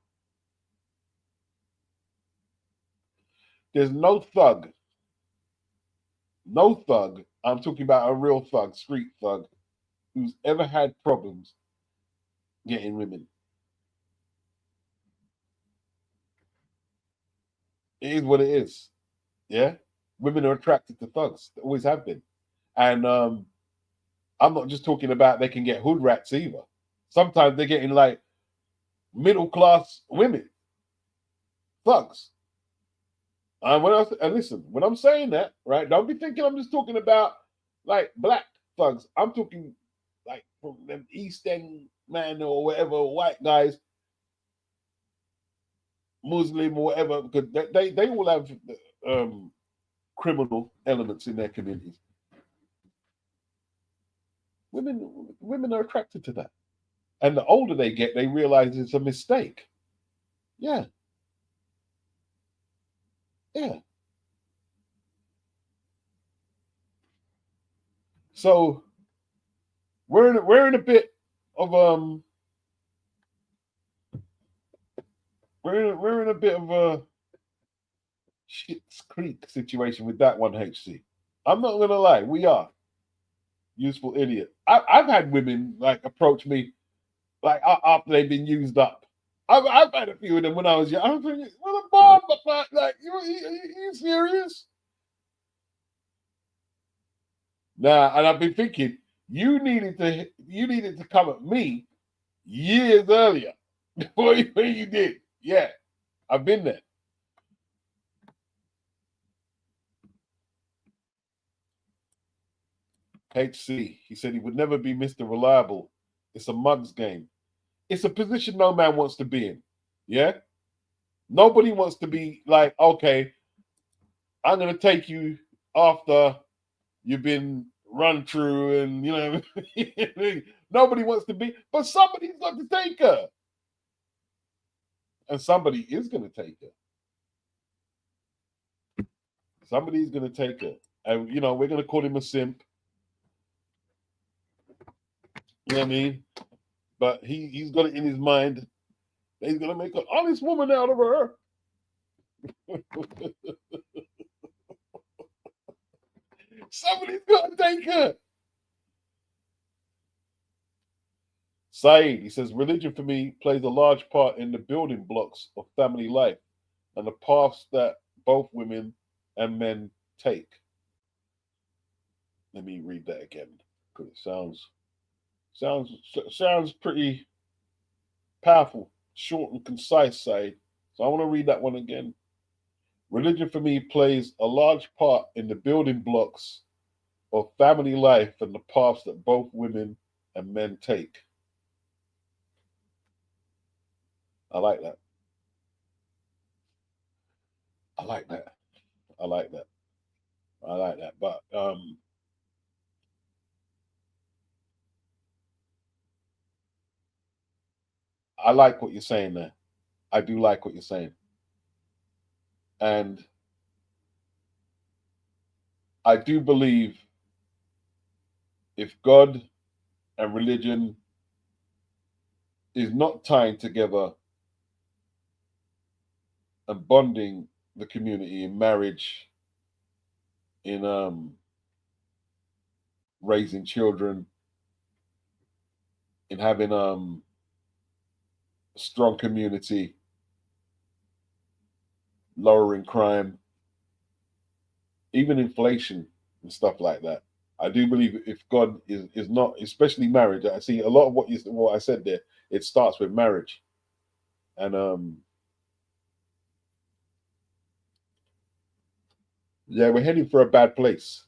There's no thug. I'm talking about a real thug, street thug, who's ever had problems getting women. It is what it is. Yeah, women are attracted to thugs. They always have been. And I'm not just talking about they can get hood rats either. Sometimes they're getting like middle class women, thugs. And listen, when I'm saying that, right, don't be thinking I'm just talking about like black thugs. I'm talking like from them East End man or whatever, white guys, Muslim or whatever, because they all have criminal elements in their communities. Women are attracted to that. And the older they get, they realize it's a mistake. Yeah. Yeah. So we're in a bit of we're in a bit of a Shit's Creek situation with that one, HC. I'm not gonna lie, we are useful idiot. I've had women like approach me like after they've been used up. I've had a few of them when I was young. I was thinking, what a bomb, like you serious? Nah, and I've been thinking you needed to come at me years earlier before you did. Yeah, I've been there. HC, he said he would never be Mr. Reliable. It's a mug's game. It's a position no man wants to be in. Yeah? Nobody wants to be like, okay, I'm going to take you after you've been run through and, nobody wants to be, but somebody's got to take her. And somebody is going to take her. Somebody's going to take her. And, we're going to call him a simp. You know what I mean? But he's got it in his mind. He's going to make an honest woman out of her. Somebody's got to take her. Saeed, he says, religion for me plays a large part in the building blocks of family life and the paths that both women and men take. Let me read that again, because it sounds pretty powerful, short and concise, Saeed. So I want to read that one again. Religion for me plays a large part in the building blocks of family life and the paths that both women and men take. I like that. I like that. I like that. I like that. But I like what you're saying there. I do like what you're saying. And I do believe if God and religion is not tying together and bonding the community in marriage, in raising children, in having a strong community, lowering crime, even inflation and stuff like that. I do believe if God is not, especially marriage, I see a lot of what I said there. It starts with marriage, and yeah, we're heading for a bad place.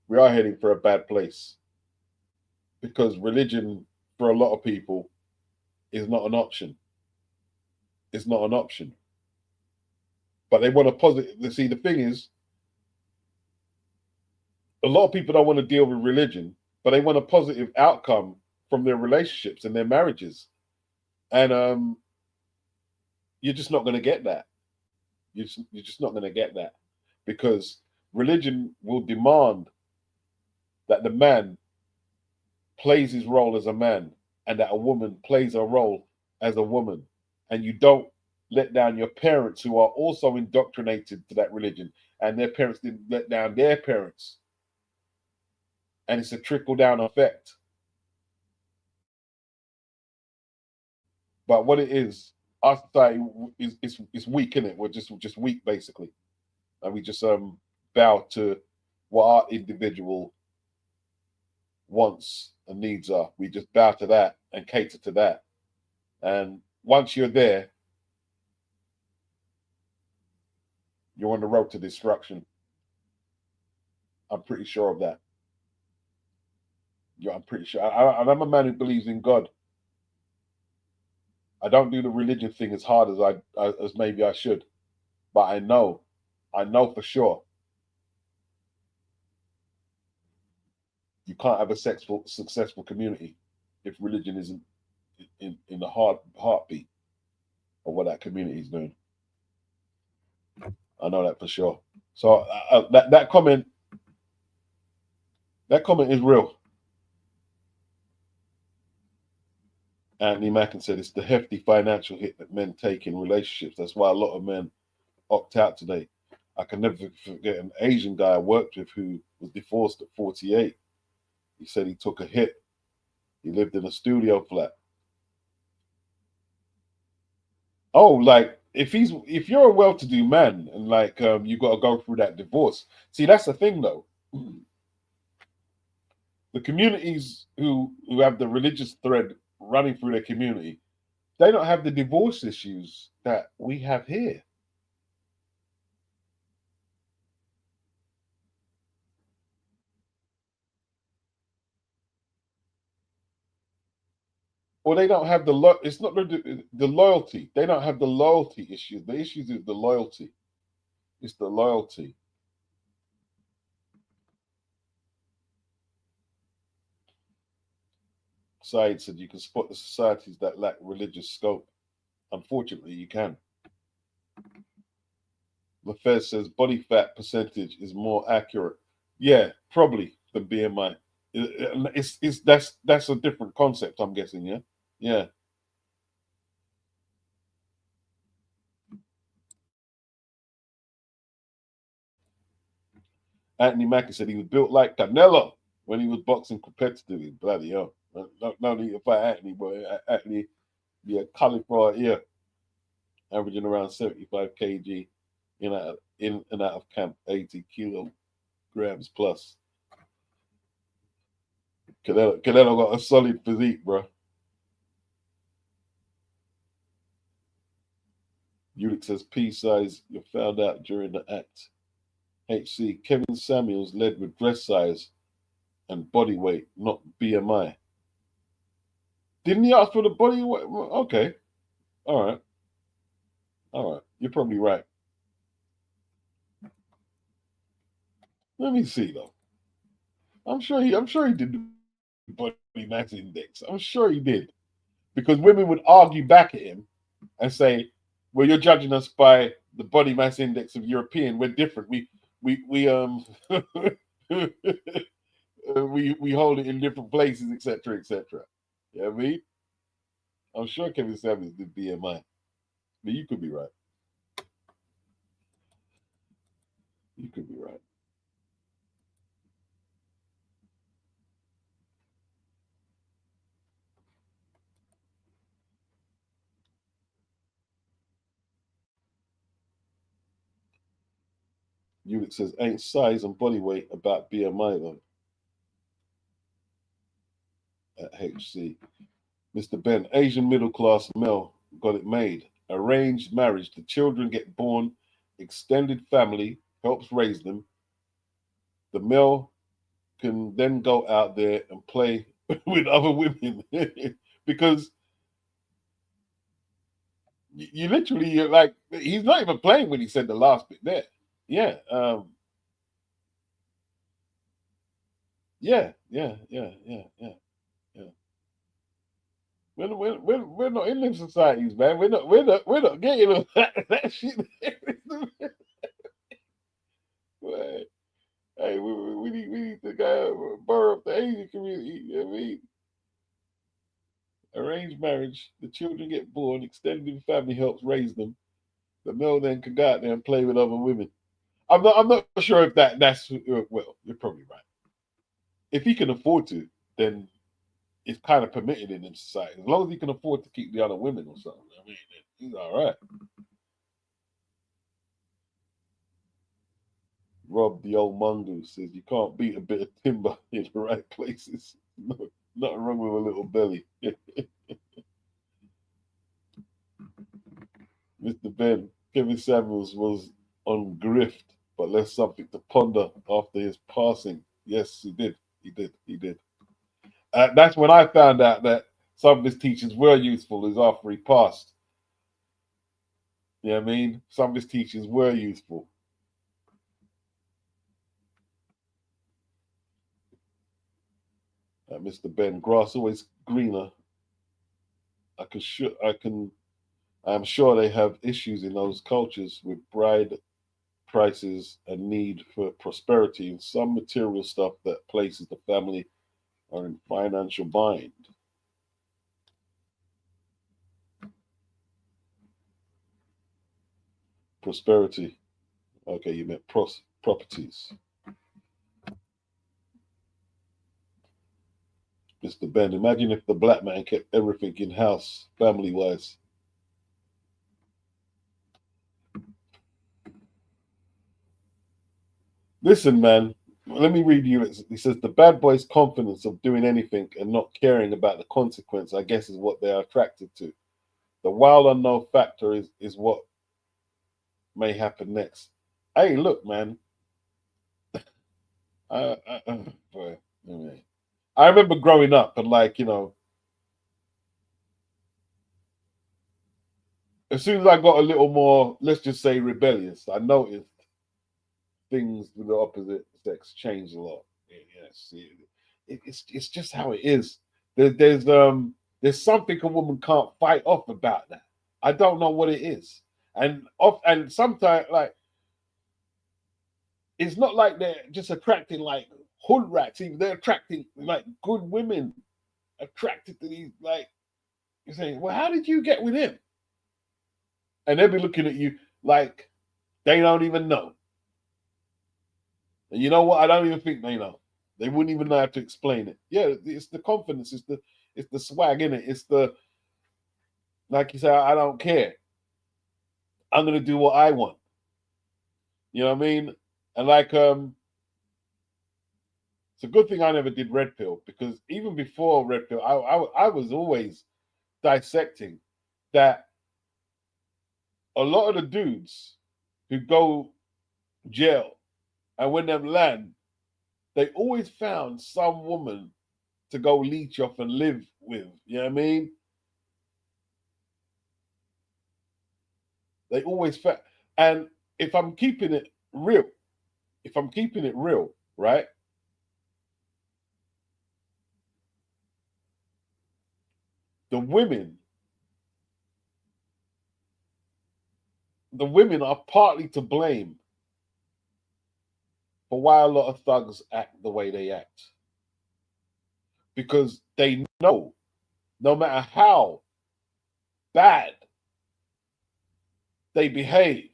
We are heading for a bad place because religion, for a lot of people, is not an option. It's not an option. But they want a positive. See, the thing is, a lot of people don't want to deal with religion, but they want a positive outcome from their relationships and their marriages. And you're just not going to get that. You're just not going to get that because religion will demand that the man plays his role as a man and that a woman plays her role as a woman. And you don't let down your parents who are also indoctrinated to that religion and their parents didn't let down their parents. And it's a trickle down effect. But what it is, our society is weak, in it. We're just weak basically. And we just bow to what our individual wants and needs are. We just bow to that and cater to that. And once you're there, you're on the road to destruction. I'm pretty sure of that. Yeah, I'm pretty sure. I'm a man who believes in God. I don't do the religion thing as hard as as maybe I should, but I know for sure you can't have a successful community if religion isn't in the heartbeat of what that community is doing. I know that for sure. So that comment is real. Anthony Mackin said it's the hefty financial hit that men take in relationships. That's why a lot of men opt out today. I can never forget an Asian guy I worked with who was divorced at 48. He said he took a hit. He lived in a studio flat. Oh, like if you're a well-to-do man and like you got to go through that divorce. See, that's the thing though. The communities who have the religious thread running through their community, they don't have the divorce issues that we have here. Or they don't have it's not the loyalty. They don't have the loyalty issues. The issues is the loyalty. It's the loyalty. Said said you can spot the societies that lack religious scope. Unfortunately, you can. Lefez says body fat percentage is more accurate. Yeah, probably than BMI. It's that's a different concept. I'm guessing. Yeah, yeah. Anthony Mackie said he was built like Canelo when he was boxing competitively. Bloody hell! No need to fight Anthony, boy. Anthony be a cauliflower ear, averaging around 75 kg in and out of camp, 80 kilograms plus. Canelo got a solid physique, bro. Ulick says P size, you found out during the act. HC, Kevin Samuels led with dress size and body weight, not BMI. Didn't he ask for the body weight? Okay. All right. All right. You're probably right. Let me see though. I'm sure he did the body mass index. I'm sure he did. Because women would argue back at him and say, well, you're judging us by the body mass index of European. We're different. We we hold it in different places, etc., etc. You know what I mean? I'm sure Kevin Samuels did BMI, but you could be right. You could be right. Unit says ain't size and body weight about BMI though. At HC, Mr. Ben, Asian middle class male got it made. Arranged marriage, the children get born, extended family helps raise them. The male can then go out there and play with other women because you literally you're like he's not even playing when he said the last bit there. Yeah, yeah. We're not in them societies, man. We're not getting all that shit. Hey, we need to go burr up the Asian community. You know what I mean? Arranged marriage, the children get born, extended family helps raise them. The male then can go out there and play with other women. I'm not sure if that's well, you're probably right. If he can afford to, then it's kind of permitted in society. As long as he can afford to keep the other women or something, I mean, he's all right. Rob, the old mongoose, says you can't beat a bit of timber in the right places. No, nothing wrong with a little belly. Mr. Ben, Kevin Samuels was on grift, but left something to ponder after his passing. Yes, he did. He did. He did. That's when I found out that some of his teachings were useful, is after he passed. You know what I mean? Some of his teachings were useful. Mr. Ben, grass always greener. I'm sure they have issues in those cultures with bride prices and need for prosperity and some material stuff that places the family are in financial bind. Prosperity. Okay, you meant properties. Mr. Ben, imagine if the black man kept everything in house, family wise. Listen, man, let me read you. He says the bad boy's confidence of doing anything and not caring about the consequence, I guess, is what they are attracted to. The wild unknown factor is what may happen next. Hey, look, man. Boy, I remember growing up and as soon as I got a little more, let's just say, rebellious, I noticed things with the opposite sex change a lot. Yes, it's just how it is. There's something a woman can't fight off about that. I don't know what it is, and sometimes like it's not like they're just attracting like hood rats. Even they're attracting like good women attracted to these like you're saying, well, how did you get with him? And they'll be looking at you like they don't even know. And you know what? I don't even think they know. They wouldn't even know how to explain it. Yeah, it's the confidence, it's the swag in it. It's the like you say, I don't care. I'm gonna do what I want. You know what I mean? And it's a good thing I never did red pill because even before red pill, I was always dissecting that a lot of the dudes who go jail and when them land, they always found some woman to go leech off and live with. You know what I mean? They always found. And if I'm keeping it real, right? The women, the women are partly to blame for why a lot of thugs act the way they act. Because they know no matter how bad they behave,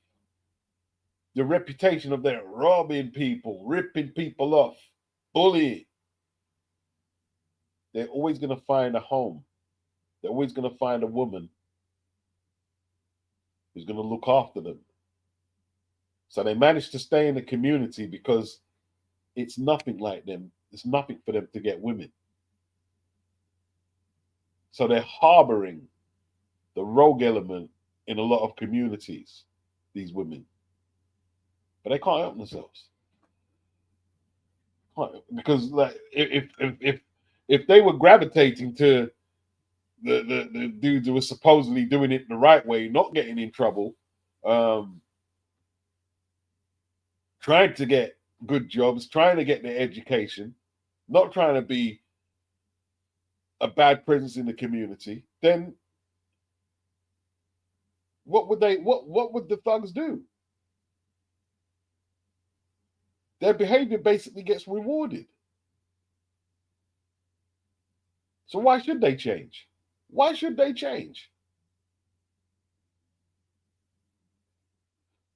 the reputation of their robbing people, ripping people off, bullying, they're always going to find a home. They're always going to find a woman who's going to look after them. So they manage to stay in the community because it's nothing like them. It's nothing for them to get women. So they're harboring the rogue element in a lot of communities, these women. But they can't help themselves. Because like if they were gravitating to the dudes who were supposedly doing it the right way, not getting in trouble, trying to get good jobs, trying to get their education, not trying to be a bad presence in the community, then what would the thugs do? Their behavior basically gets rewarded. So why should they change? Why should they change?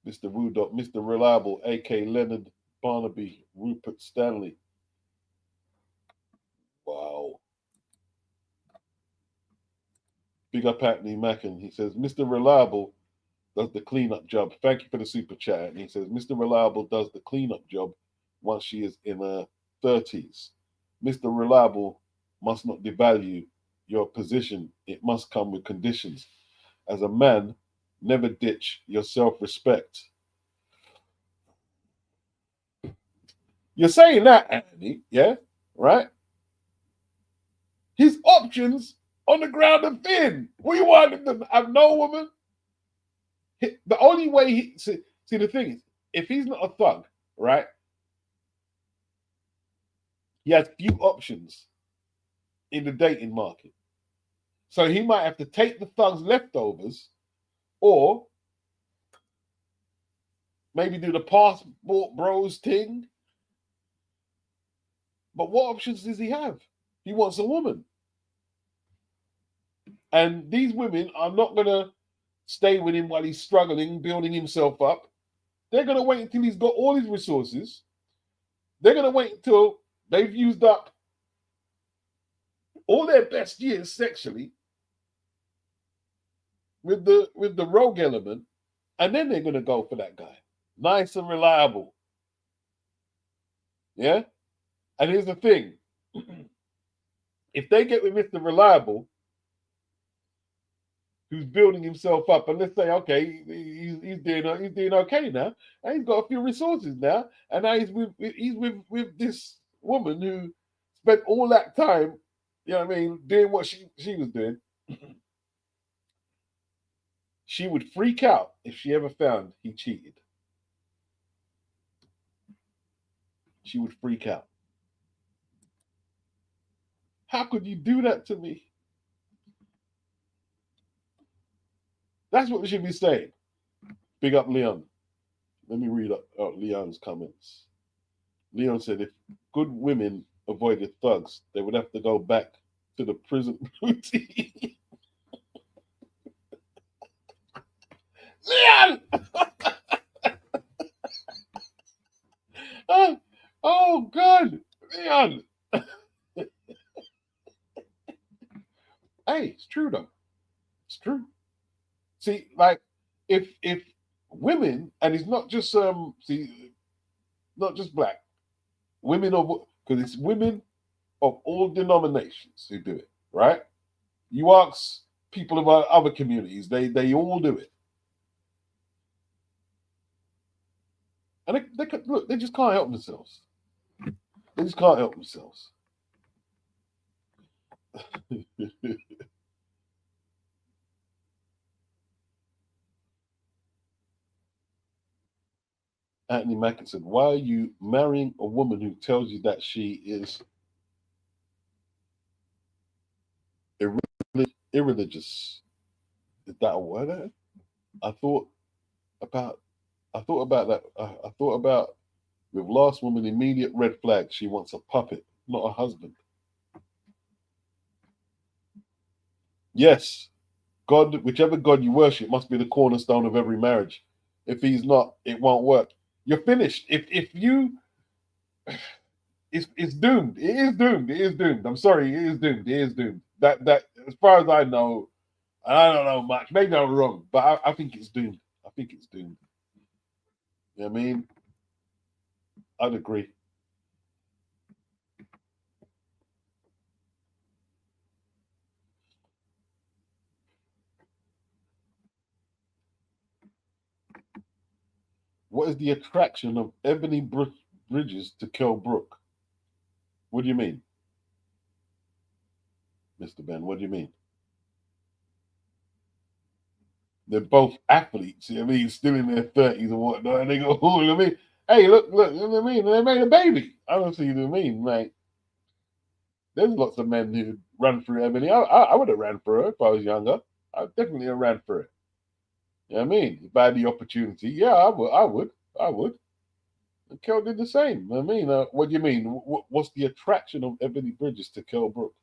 Mr. Woodop, Mr. Reliable, A.K. Leonard Barnaby, Rupert Stanley. Wow. Big up Anthony Mackin. He says, Mr. Reliable does the cleanup job. Thank you for the super chat. And he says, Mr. Reliable does the cleanup job once she is in her 30s. Mr. Reliable must not devalue your position. It must come with conditions. As a man, never ditch your self-respect. You're saying that, Anthony, yeah? Right? His options on the ground are thin. What you want him to have no woman? The only way he see the thing is, if he's not a thug, right? He has few options in the dating market. So he might have to take the thug's leftovers or maybe do the passport bros thing. But what options does he have? He wants a woman. And these women are not going to stay with him while he's struggling, building himself up. They're going to wait until he's got all his resources. They're going to wait until they've used up all their best years sexually with the rogue element, and then they're going to go for that guy. Nice and reliable. Yeah? And here's the thing. If they get with Mr. Reliable, who's building himself up, and let's say, okay, he's doing okay now, and he's got a few resources now, and now he's with this woman who spent all that time, you know what I mean, doing what she was doing. She would freak out if she ever found he cheated. She would freak out. How could you do that to me? That's what we should be saying. Big up Leon. Let me read out Leon's comments. Leon said, if good women avoided thugs, they would have to go back to the prison routine. Leon! oh, God. Leon. Hey, it's true, though. It's true. See, like, if women, and it's not just not just black, women of, because it's women of all denominations who do it, right? You ask people of other communities, they all do it. And they could look, they just can't help themselves. They just can't help themselves. Anthony Mackett said, "Why are you marrying a woman who tells you that she is irreligious?" Is that a word? I thought about. I thought about that. I thought about with last woman immediate red flag. She wants a puppet, not a husband. Yes, God, whichever God you worship, must be the cornerstone of every marriage. If He's not, it won't work. You're finished. If you, it's doomed. It is doomed. It is doomed. I'm sorry. It is doomed. It is doomed. That as far as I know, I don't know much. Maybe I'm wrong, but I think it's doomed. I think it's doomed. You know what I mean? I'd agree. What is the attraction of Ebony Bridges to Kell Brook? What do you mean, Mr. Ben? What do you mean? They're both athletes. You know what I mean, still in their 30s and whatnot, and they go, "Oh, you know what I mean? Hey, look, you know what I mean? They made a baby." I don't see what I mean, like. There's lots of men who run through Ebony. I would have ran for her if I was younger. I definitely have ran for it. You know what I mean? If I had the opportunity, yeah, I would. I would. And Kel did the same. I mean, what do you mean? What's the attraction of Ebony Bridges to Kel Brook?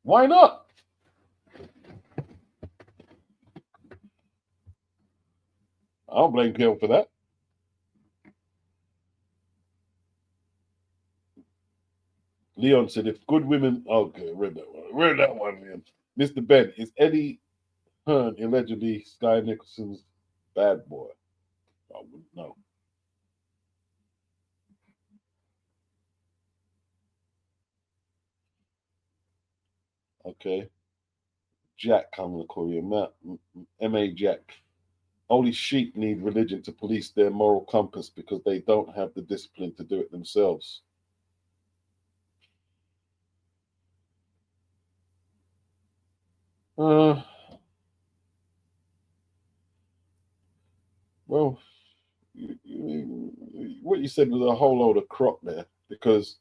Why not? I don't blame Kel for that. Leon said, if good women. Okay, read that one. Read that one, Leon. Mr. Ben, is Eddie Hearn allegedly Sky Nicholson's bad boy? I wouldn't know. Okay. Jack, I'm going to call you M.A. Jack. Only sheep need religion to police their moral compass because they don't have the discipline to do it themselves. Uh, well, what you said was a whole load of crop there because,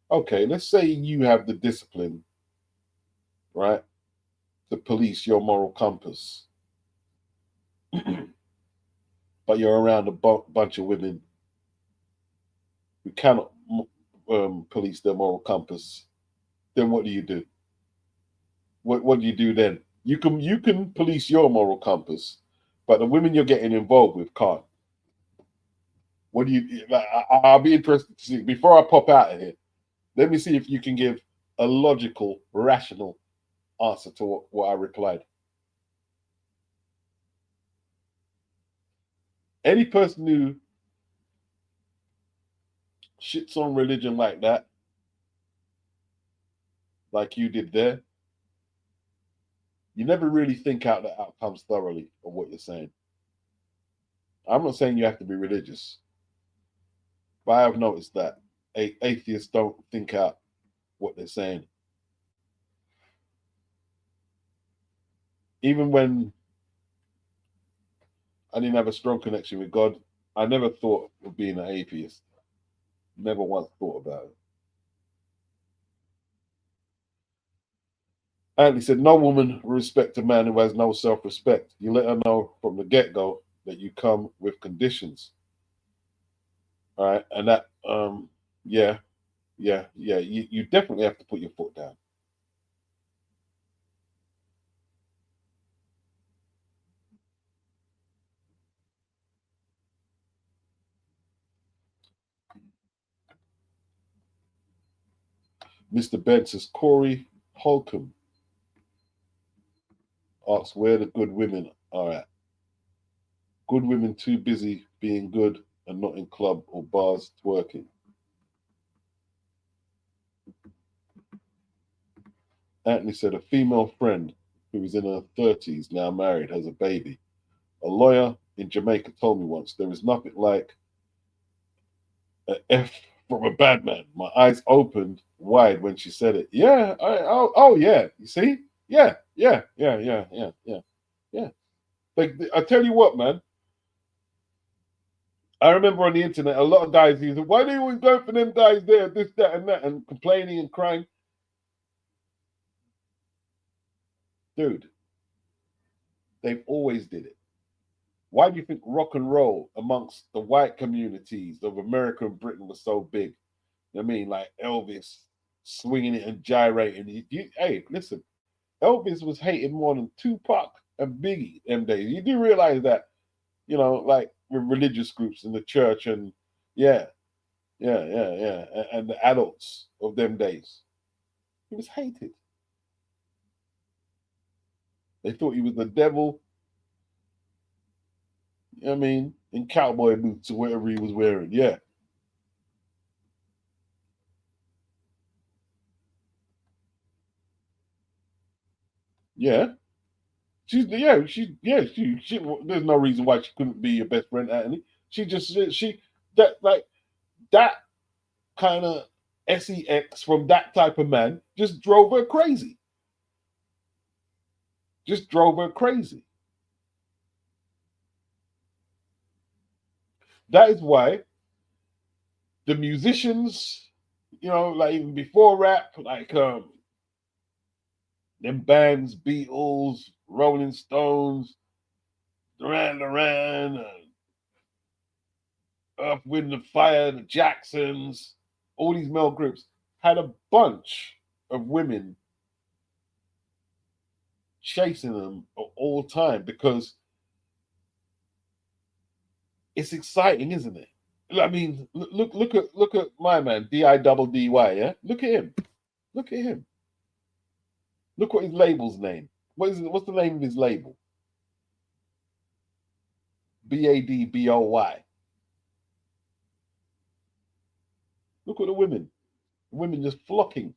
okay, let's say you have the discipline, right, to police your moral compass, but you're around a bunch of women who cannot police their moral compass. Then what do you do? What do you do then? You can police your moral compass, but the women you're getting involved with can't. What do you? Like, I'll be interested to see before I pop out of here. Let me see if you can give a logical, rational answer to what I replied. Any person who shits on religion like that, like you did there, you never really think out the outcomes thoroughly of what you're saying. I'm not saying you have to be religious, but I have noticed that atheists don't think out what they're saying. Even when I didn't have a strong connection with God, I never thought of being an atheist. Never once thought about it. Anthony said, no woman will respect a man who has no self respect. You let her know from the get go that you come with conditions. All right. And that, yeah, yeah. You definitely have to put your foot down. Mr. Ben says, Corey Holcomb asks where the good women are at. Good women too busy being good and not in club or bars twerking. Anthony said a female friend who is in her 30s, now married, has a baby. A lawyer in Jamaica told me once, there is nothing like an F from a bad man. My eyes opened wide when she said it. Yeah, oh yeah. You see? Yeah, yeah, yeah, yeah, yeah, yeah, yeah. Like I tell you what, man. I remember on the internet, a lot of guys using, why do you always go for them guys there, this, that, and that, and complaining and crying? Dude, they've always did it. Why do you think rock and roll amongst the white communities of America and Britain was so big? I mean, like Elvis swinging it and gyrating. Hey, listen, Elvis was hated more than Tupac and Biggie them days. You do realize that, like with religious groups in the church and yeah, yeah, and the adults of them days. He was hated. They thought he was the devil. I mean, in cowboy boots or whatever he was wearing. Yeah, yeah. She. There's no reason why she couldn't be your best friend, Anthony. She just she that like that kind of sex from that type of man just drove her crazy. Just drove her crazy. That is why the musicians, like even before rap, like them bands, Beatles, Rolling Stones, Duran, Earth, Wind and Fire, the Jacksons, all these male groups had a bunch of women chasing them all time because it's exciting, isn't it? I mean, look at my man, DIDDY, yeah? Look at him. Look at him. Look what his label's name. What's the name of his label? BADBOY. Look at the women. The women just flocking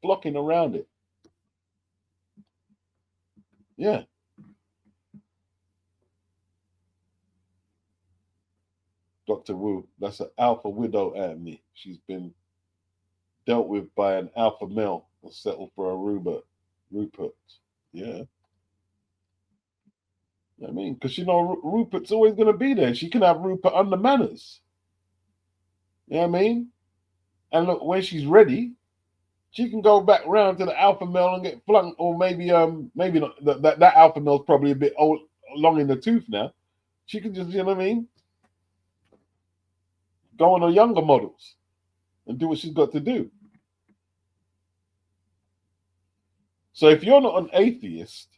around it. Yeah. Dr. Wu, that's an alpha widow at me. She's been dealt with by an alpha male and settled for a Rupert. Rupert. Yeah. I mean, because Rupert's always going to be there. She can have Rupert under manners. You know what I mean? And look, when she's ready, she can go back round to the alpha male and get flung, or maybe not. That alpha male's probably a bit old, long in the tooth now. She can just, you know what I mean, go on the younger models and do what she's got to do. So if you're not an atheist,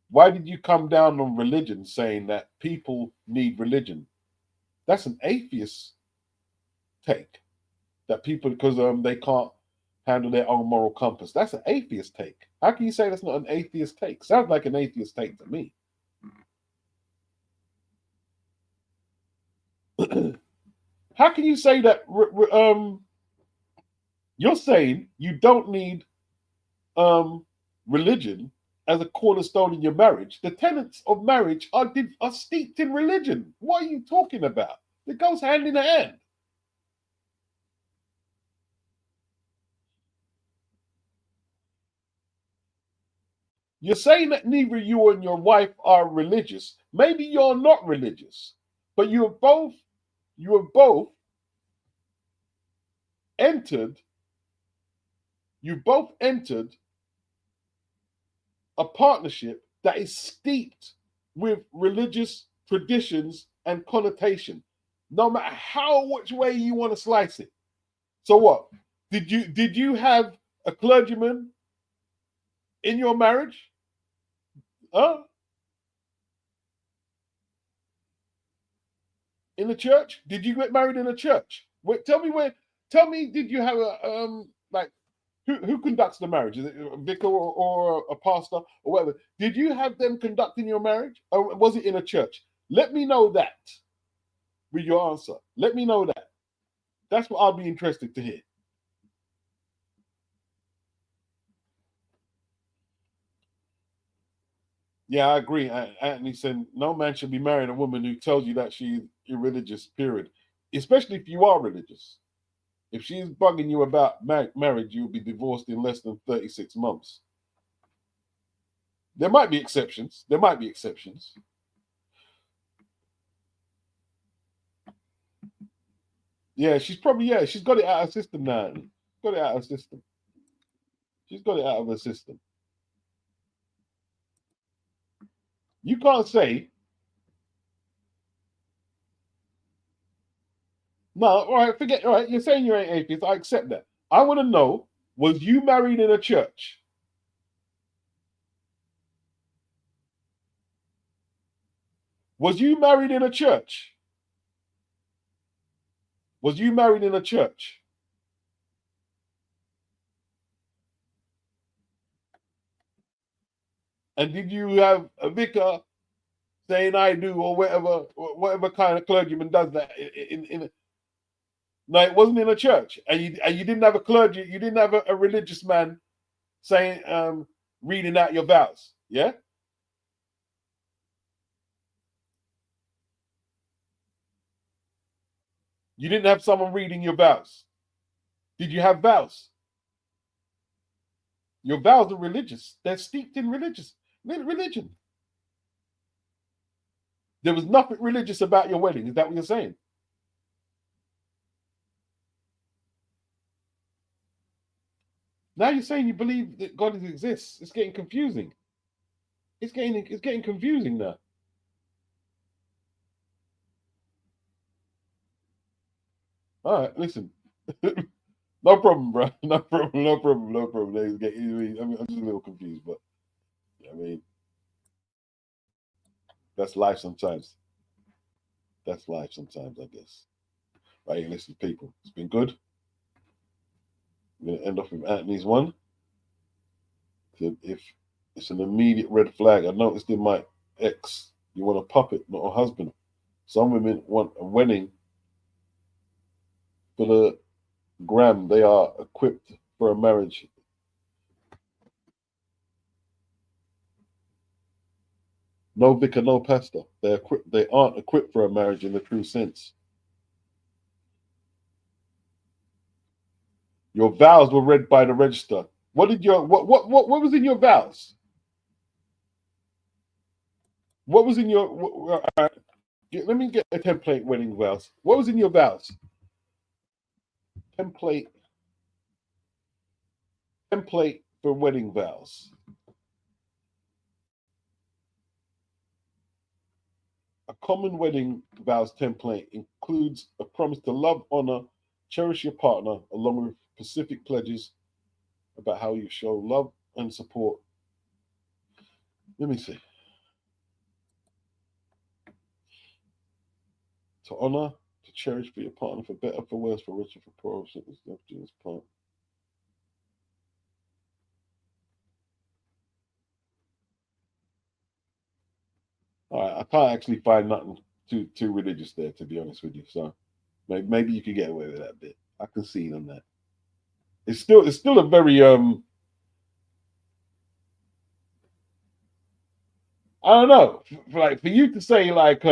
why did you come down on religion saying that people need religion? That's an atheist take. That people, because they can't handle their own moral compass. That's an atheist take. How can you say that's not an atheist take? Sounds like an atheist take to me. How can you say that? You're saying you don't need religion as a cornerstone in your marriage. The tenets of marriage are steeped in religion. What are you talking about? It goes hand in hand. You're saying that neither you and your wife are religious. Maybe you're not religious, but you have both entered you both entered a partnership that is steeped with religious traditions and connotation, no matter how which way you want to slice it. So what? Did you have a clergyman in your marriage? Huh? In the church? Did you get married in a church? Wait, tell me where. Tell me, did you have a like who conducts the marriage? Is it a vicar or a pastor or whatever? Did you have them conducting your marriage, or was it in a church? Let me know that with your answer. Let me know that. That's what I'll be interested to hear. Yeah, I agree. Anthony said no man should be marrying a woman who tells you that she's irreligious, period. Especially if you are religious. If she's bugging you about marriage, you'll be divorced in less than 36 months. There might be exceptions. There might be exceptions. Yeah, she's probably, yeah, she's got it out of her system now. Got it out of her system. She's got it out of her system. You can't say, no, all right, forget, all right, you're saying you ain't atheist. I accept that. I want to know, was you married in a church? Was you married in a church? Was you married in a church? And did you have a vicar saying I do or whatever kind of clergyman does that in no, it wasn't in a church. And you didn't have a clergy, you didn't have a religious man saying reading out your vows. Yeah? You didn't have someone reading your vows. Did you have vows? Your vows are religious. They're steeped in religion. There was nothing religious about your wedding. Is that what you're saying? Now you're saying you believe that God exists. It's getting confusing. It's getting confusing now. All right, listen. No problem, bro. No problem. No problem. No problem. I'm just a little confused, but I mean, that's life sometimes. That's life sometimes, I guess. Right, listen, people. It's been good. I'm gonna end off with Anthony's one. So if it's an immediate red flag, I noticed in my ex, you want a puppet, not a husband. Some women want a wedding for the gram. They are equipped for a marriage. No vicar, no pastor. They aren't equipped for a marriage in the true sense. Your vows were read by the register. What did your what was in your vows? What was in your let me get a template wedding vows. What was in your vows? Template for wedding vows. A common wedding vows template includes a promise to love, honor, cherish your partner, along with specific pledges about how you show love and support. Let me see. To honor, to cherish for your partner, for better, for worse, for richer, for poorer, sickness, death, Jesus, part. All right, I can't actually find nothing too religious there, to be honest with you. So maybe you could get away with that bit. I can see on that. It's still a very I don't know, like for you to say like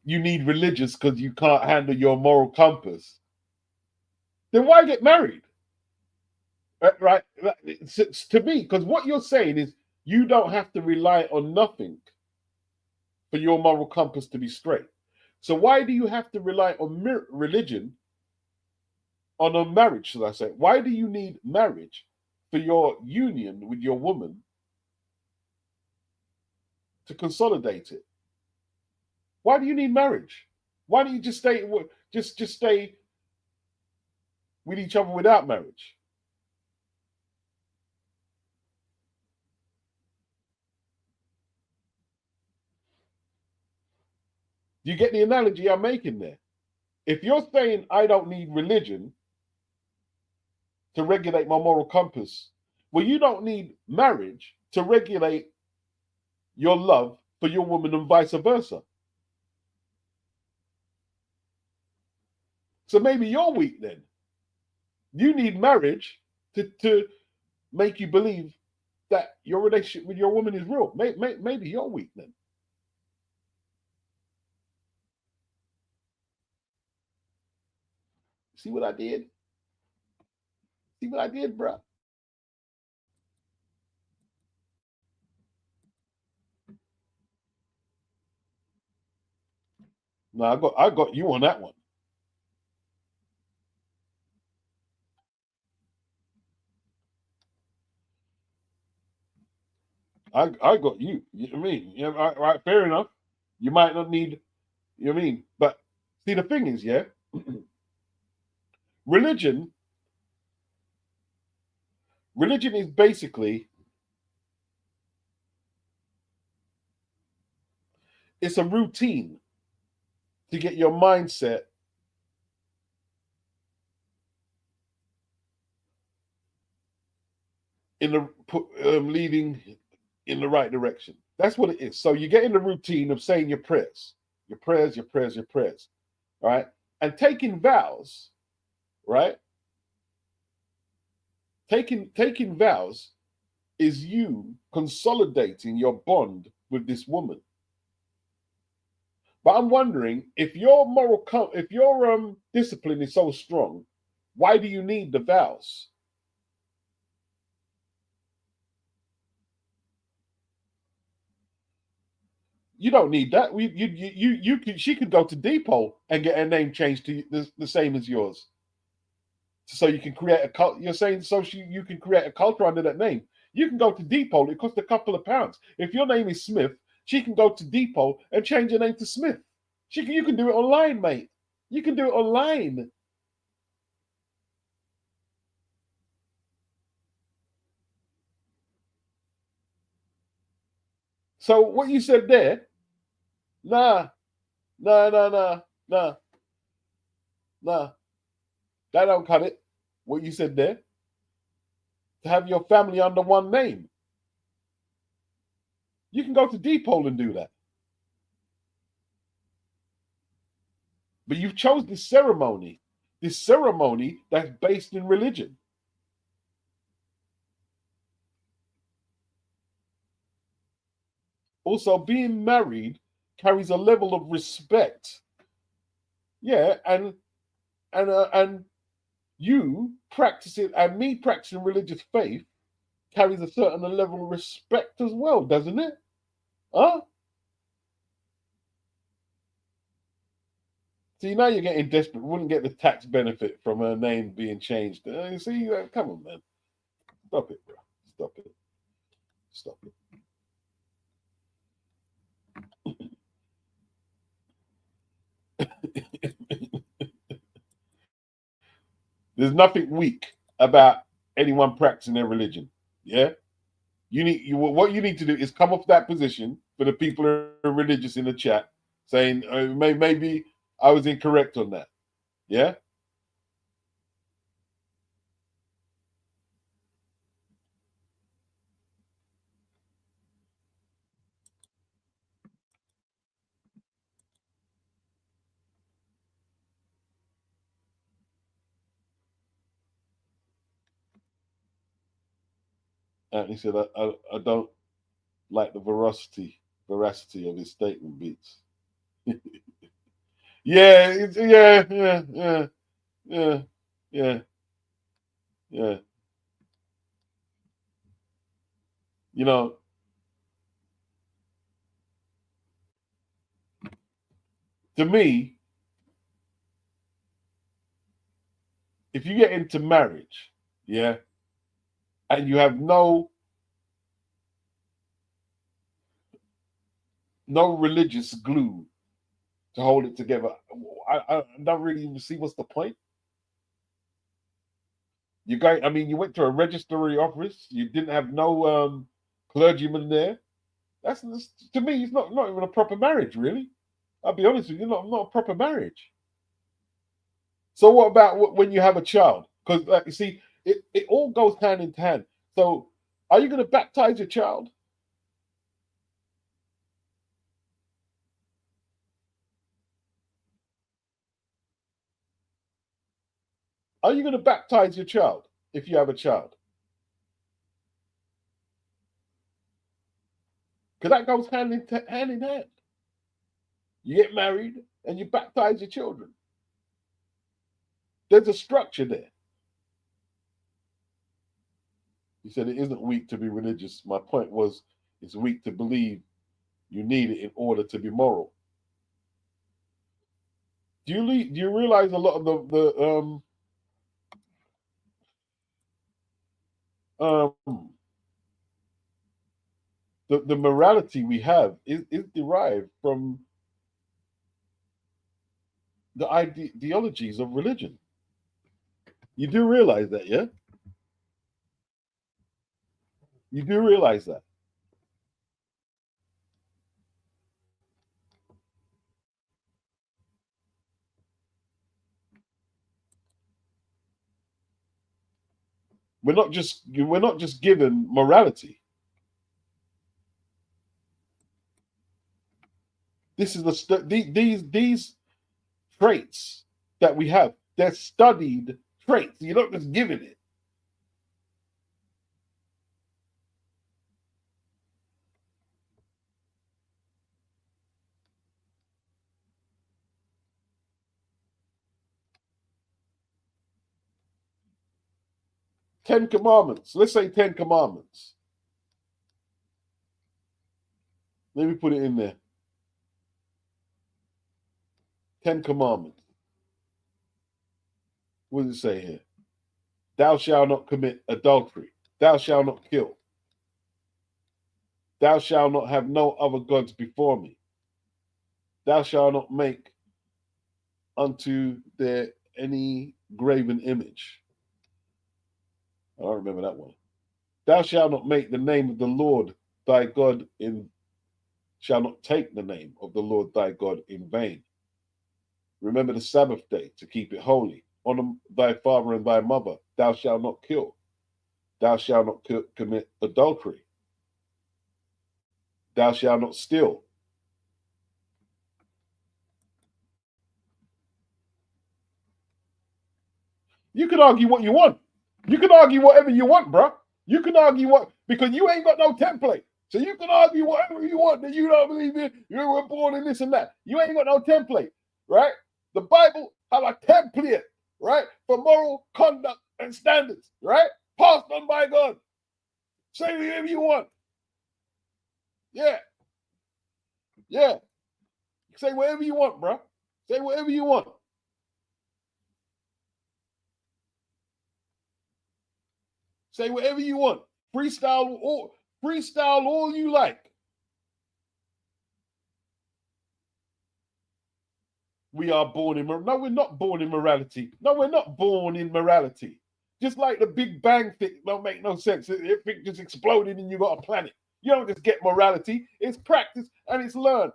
you need religious because you can't handle your moral compass, then why get married? Right? To me, because what you're saying is you don't have to rely on nothing for your moral compass to be straight. So why do you have to rely on religion on a marriage? Should I say? Why do you need marriage for your union with your woman to consolidate it? Why do you need marriage? Why don't you just stay with each other without marriage? Do you get the analogy I'm making there? If you're saying I don't need religion to regulate my moral compass, well, you don't need marriage to regulate your love for your woman and vice versa. So maybe you're weak then. You need marriage to make you believe that your relationship with your woman is real. Maybe you're weak then. See what I did? See what I did, bro? No, I got you on that one. I got you. You know what I mean? Yeah, right, fair enough. You might not need, you know what I mean? But see, the thing is, yeah, religion, religion is basically, it's a routine to get your mindset in the leading in the right direction. That's what it is. So you get in the routine of saying your prayers, your prayers, your prayers, your prayers. All right. And taking vows, right? Taking vows is you consolidating your bond with this woman. But I'm wondering if your if your discipline is so strong, why do you need the vows? You don't need that. You could, she could go to Depot and get her name changed to the same as yours, so you can create a cult. You're saying you can create a culture under that name. You can go to Depot. It costs a couple of pounds. If your name is Smith, she can go to Depot and change her name to Smith. You can do it online, mate. You can do it online. So what you said there, nah, nah, nah, nah, nah, nah. That don't cut it. What you said there, to have your family under one name. You can go to Depot and do that. But you've chose this ceremony that's based in religion. Also, being married carries a level of respect. Yeah, and you practicing and me practicing religious faith carries a certain level of respect as well, doesn't it? Huh? See, now you're getting desperate. Wouldn't get the tax benefit from her name being changed. See, come on, man. Stop it, bro. Stop it. Stop it. There's nothing weak about anyone practicing their religion. Yeah, what you need to do is come off that position for the people who are religious in the chat, saying maybe I was incorrect on that. Yeah, and he said I don't like the veracity of his statement beats. Yeah, yeah, yeah, yeah. You know, to me, if you get into marriage, yeah, and you have no religious glue to hold it together, I don't really even see what's the point. You guys, I mean, you went to a registry office. You didn't have no clergyman there. That's to me, it's not even a proper marriage, really. I'll be honest with you, not a proper marriage. So what about when you have a child? Because like you see, it all goes hand in hand. So are you going to baptize your child? Are you going to baptize your child if you have a child? Because that goes hand in hand. You get married and you baptize your children. There's a structure there. He said it isn't weak to be religious. My point was it's weak to believe you need it in order to be moral. Do you realize a lot of the morality we have is derived from the ideologies of religion? You do realize that, yeah? You do realize that. We're not just given morality. This is these traits that we have. They're studied traits. You're not just given it. Ten Commandments. Let's say 10 Commandments. Let me put it in there. 10 Commandments. What does it say here? Thou shalt not commit adultery. Thou shalt not kill. Thou shalt not have no other gods before me. Thou shalt not make unto there any graven image. I don't remember that one. Thou shalt not make the name of the Lord thy God shall not take the name of the Lord thy God in vain. Remember the Sabbath day to keep it holy. Honor thy father and thy mother. Thou shalt not kill. Thou shalt not commit adultery. Thou shalt not steal. You can argue what you want. You can argue whatever you want, bro. You can argue because you ain't got no template. So you can argue whatever you want that you don't believe in. You were born in this and that. You ain't got no template, right? The Bible have a template, right, for moral conduct and standards, right? Passed on by God. Say whatever you want. Yeah. Yeah. Say whatever you want, bro. Say whatever you want. Say whatever you want. Freestyle all you like. We are born in no, we're not born in morality. No, we're not born in morality. Just like the Big Bang thing don't make no sense. Everything just exploded and you got a planet. You don't just get morality. It's practice and it's learned.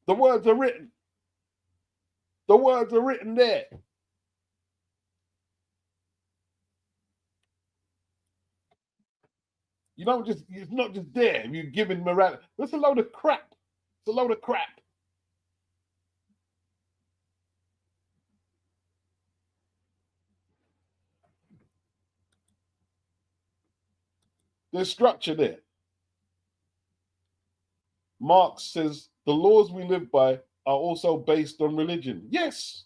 The words are written. The words are written there. You don't just, it's not just there. You're giving morality. That's a load of crap. It's a load of crap. There's structure there. Marx says the laws we live by are also based on religion. Yes.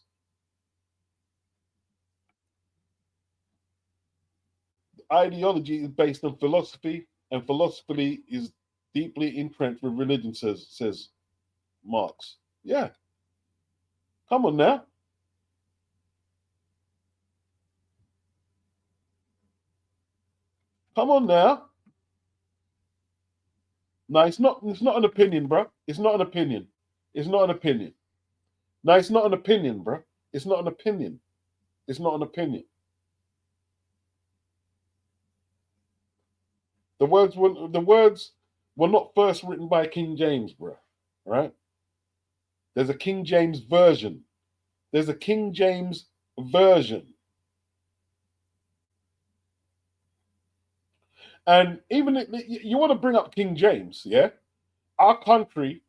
Ideology is based on philosophy, and philosophy is deeply entrenched with religion, says Marx. Yeah. Come on now. Come on now. No, it's not an opinion, bro. It's not an opinion. It's not an opinion. No, it's not an opinion, bro. It's not an opinion. It's not an opinion. The words were not first written by King James, bro. Right? There's a King James version. There's a King James version. And even if you want to bring up King James, yeah? Our country,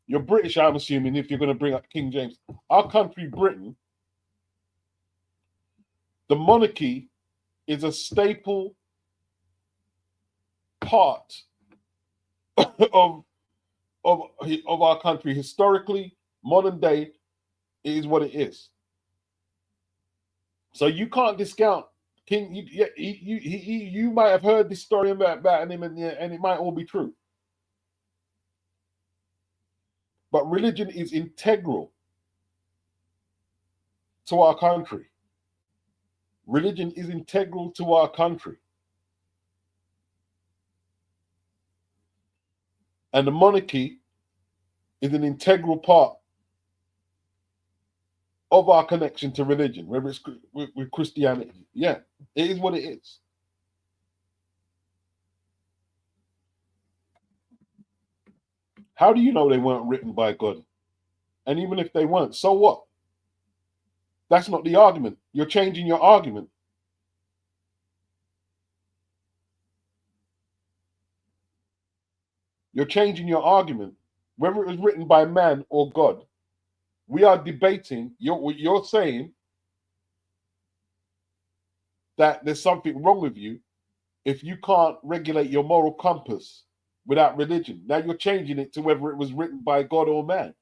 you're British, I'm assuming, if you're going to bring up King James. Our country, Britain, The monarchy is a staple part of of our country historically. Modern day, it is what it is. So you can't discount King. You might have heard this story about him, and it might all be true. But religion is integral to our country. Religion is integral to our country. And the monarchy is an integral part of our connection to religion, whether it's with Christianity. Yeah, it is what it is. How do you know they weren't written by God? And even if they weren't, so what? That's not the argument. You're changing your argument. You're changing your argument. Whether it was written by man or God, we are debating. You're saying that there's something wrong with you if you can't regulate your moral compass without religion. Now you're changing it to whether it was written by God or man.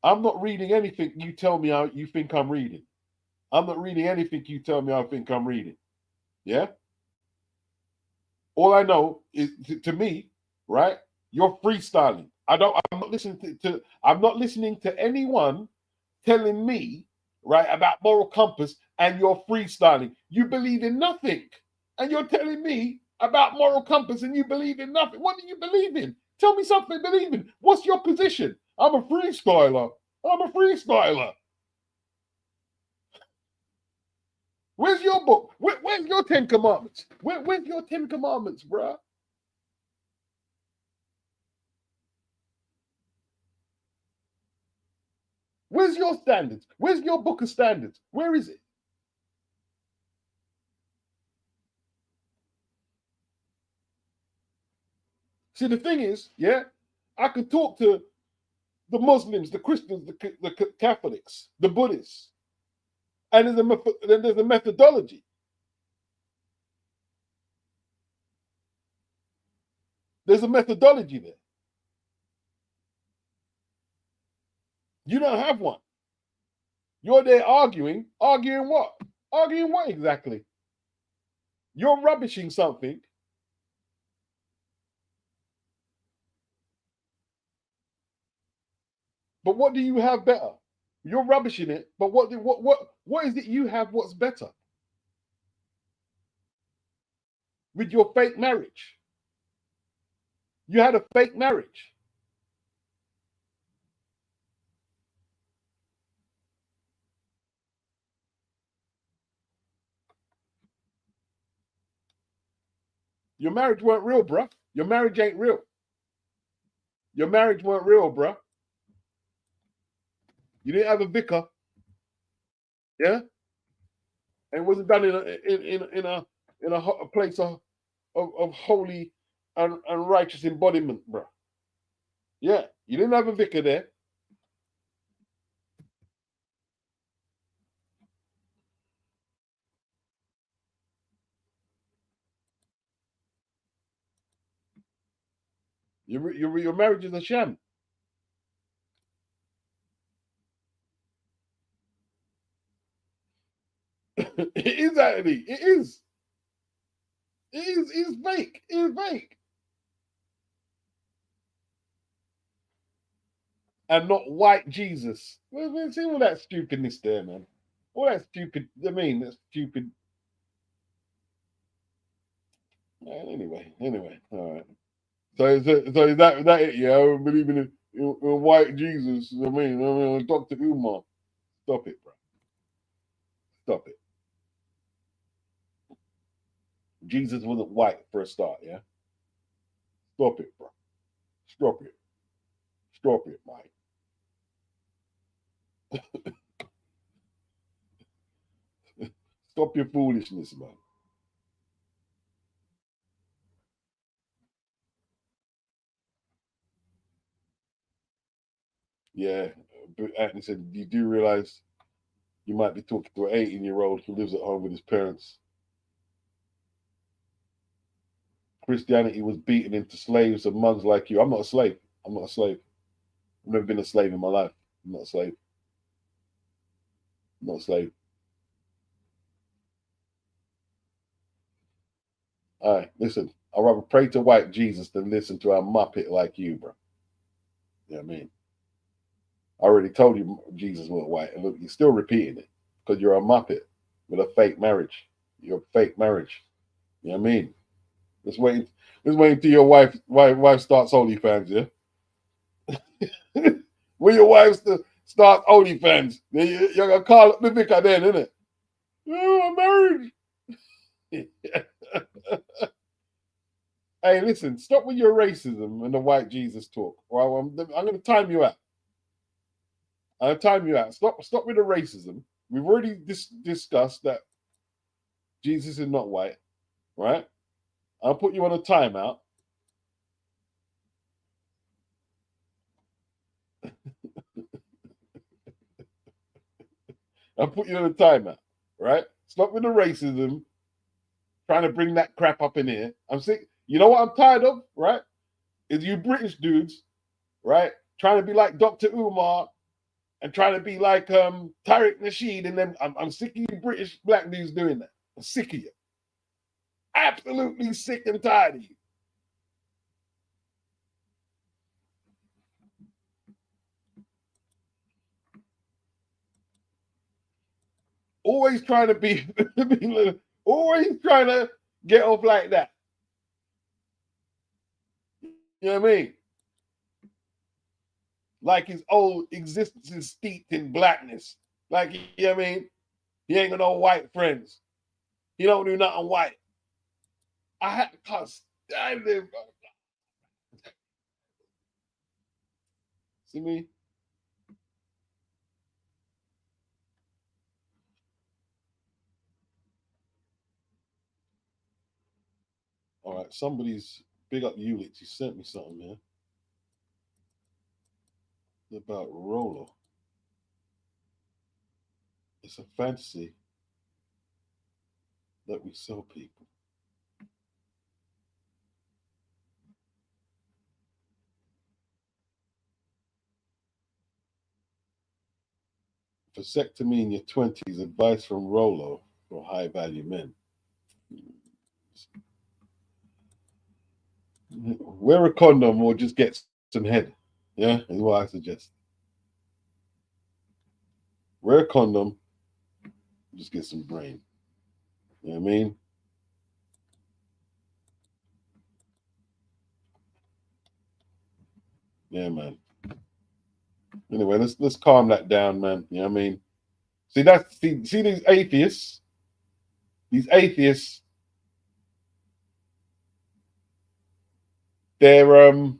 I'm not reading anything you tell me how you think I'm reading. I'm not reading anything you tell me I think I'm reading. Yeah? All I know is to me, right? You're freestyling. I'm not listening to anyone telling me, right, about moral compass, and you're freestyling. You believe in nothing. And you're telling me about moral compass and you believe in nothing. What do you believe in? Tell me something to believe in. What's your position? I'm a freestyler. I'm a freestyler. Where's your book? Where's your 10 Commandments? Where's your 10 Commandments, bruh? Where's your standards? Where's your book of standards? Where is it? See, the thing is, yeah, I can talk to the Muslims, the Christians, the Catholics, the Buddhists, and there's a methodology. There's a methodology there. You don't have one. You're there arguing. Arguing what? Arguing what exactly? You're rubbishing something. But what do you have better? You're rubbishing it. But what is it you have? What's better with your fake marriage? You had a fake marriage. Your marriage weren't real, bruh. Your marriage ain't real. Your marriage weren't real, bruh. You didn't have a vicar, yeah, and it wasn't done in a place of holy and righteous embodiment, bruh. Yeah, you didn't have a vicar there. Your marriage is a sham. It is actually. It is. It is. It's fake. It's fake. And not white Jesus. See all that stupidness there, man. All that stupid. I mean, that stupid. Anyway. All right. So is that it? Yeah, I believe in white Jesus. I mean, Dr. Umar. Stop it, bro. Stop it. Jesus wasn't white for a start. Yeah. Stop it, bro. Stop it. Stop it, Mike. Stop your foolishness, man. Yeah. But Anthony said, you do realize You might be talking to an 18-year-old who lives at home with his parents. Christianity was beaten into slaves and mugs like you. I'm not a slave. I'm not a slave. I've never been a slave in my life. I'm not a slave. I'm not a slave. All right, listen. I'd rather pray to white Jesus than listen to a muppet like you, bro. You know what I mean? I already told you Jesus was white, and look, you're still repeating it because you're a muppet with a fake marriage. You're a fake marriage. You know what I mean? Let's wait. Let's wait until your wife starts OnlyFans, yeah? When your wife starts OnlyFans, you're gonna call up the vicar then, isn't it? Oh, I'm married. Hey, listen, stop with your racism and the white Jesus talk. Well, I'm going to time you out. I'll time you out. Stop with the racism. We've already discussed that Jesus is not white, right? I'll put you on a timeout. I'll put you on a timeout, right? Stop with the racism, trying to bring that crap up in here. I'm sick. You know what I'm tired of, right? Is you British dudes, right? Trying to be like Dr. Umar and trying to be like Tariq Nasheed, and then I'm sick of you British black dudes doing that. I'm sick of you. Absolutely sick and tired of you. Always trying to be, always trying to get off like that. You know what I mean? Like his old existence is steeped in blackness. Like, you know what I mean? He ain't got no white friends. He don't do nothing white. I can't stand him. See me? All right, somebody's big up Ulix. He sent me something, man. About Rolo. It's a fantasy that we sell people. Vasectomy in your 20s, advice from Rolo for high value men. Wear a condom or just get some head. Yeah, is what I suggest. Wear a condom, just get some brain. You know what I mean? Yeah, man. Anyway, let's calm that down, man. You know what I mean? See these atheists. These atheists, they're um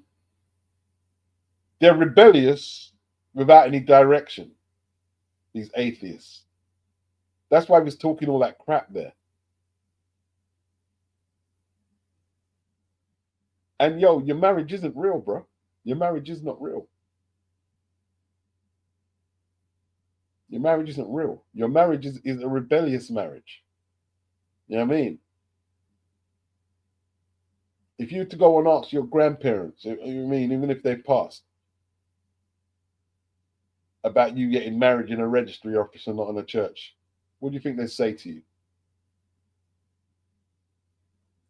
they're rebellious without any direction. These atheists. That's why he's talking all that crap there. And yo, your marriage isn't real, bro. Your marriage is not real. Your marriage isn't real. Your marriage is a rebellious marriage. You know what I mean? If you were to go and ask your grandparents, you mean, even if they passed, about you getting married in a registry office and not in a church, what do you think they'd say to you?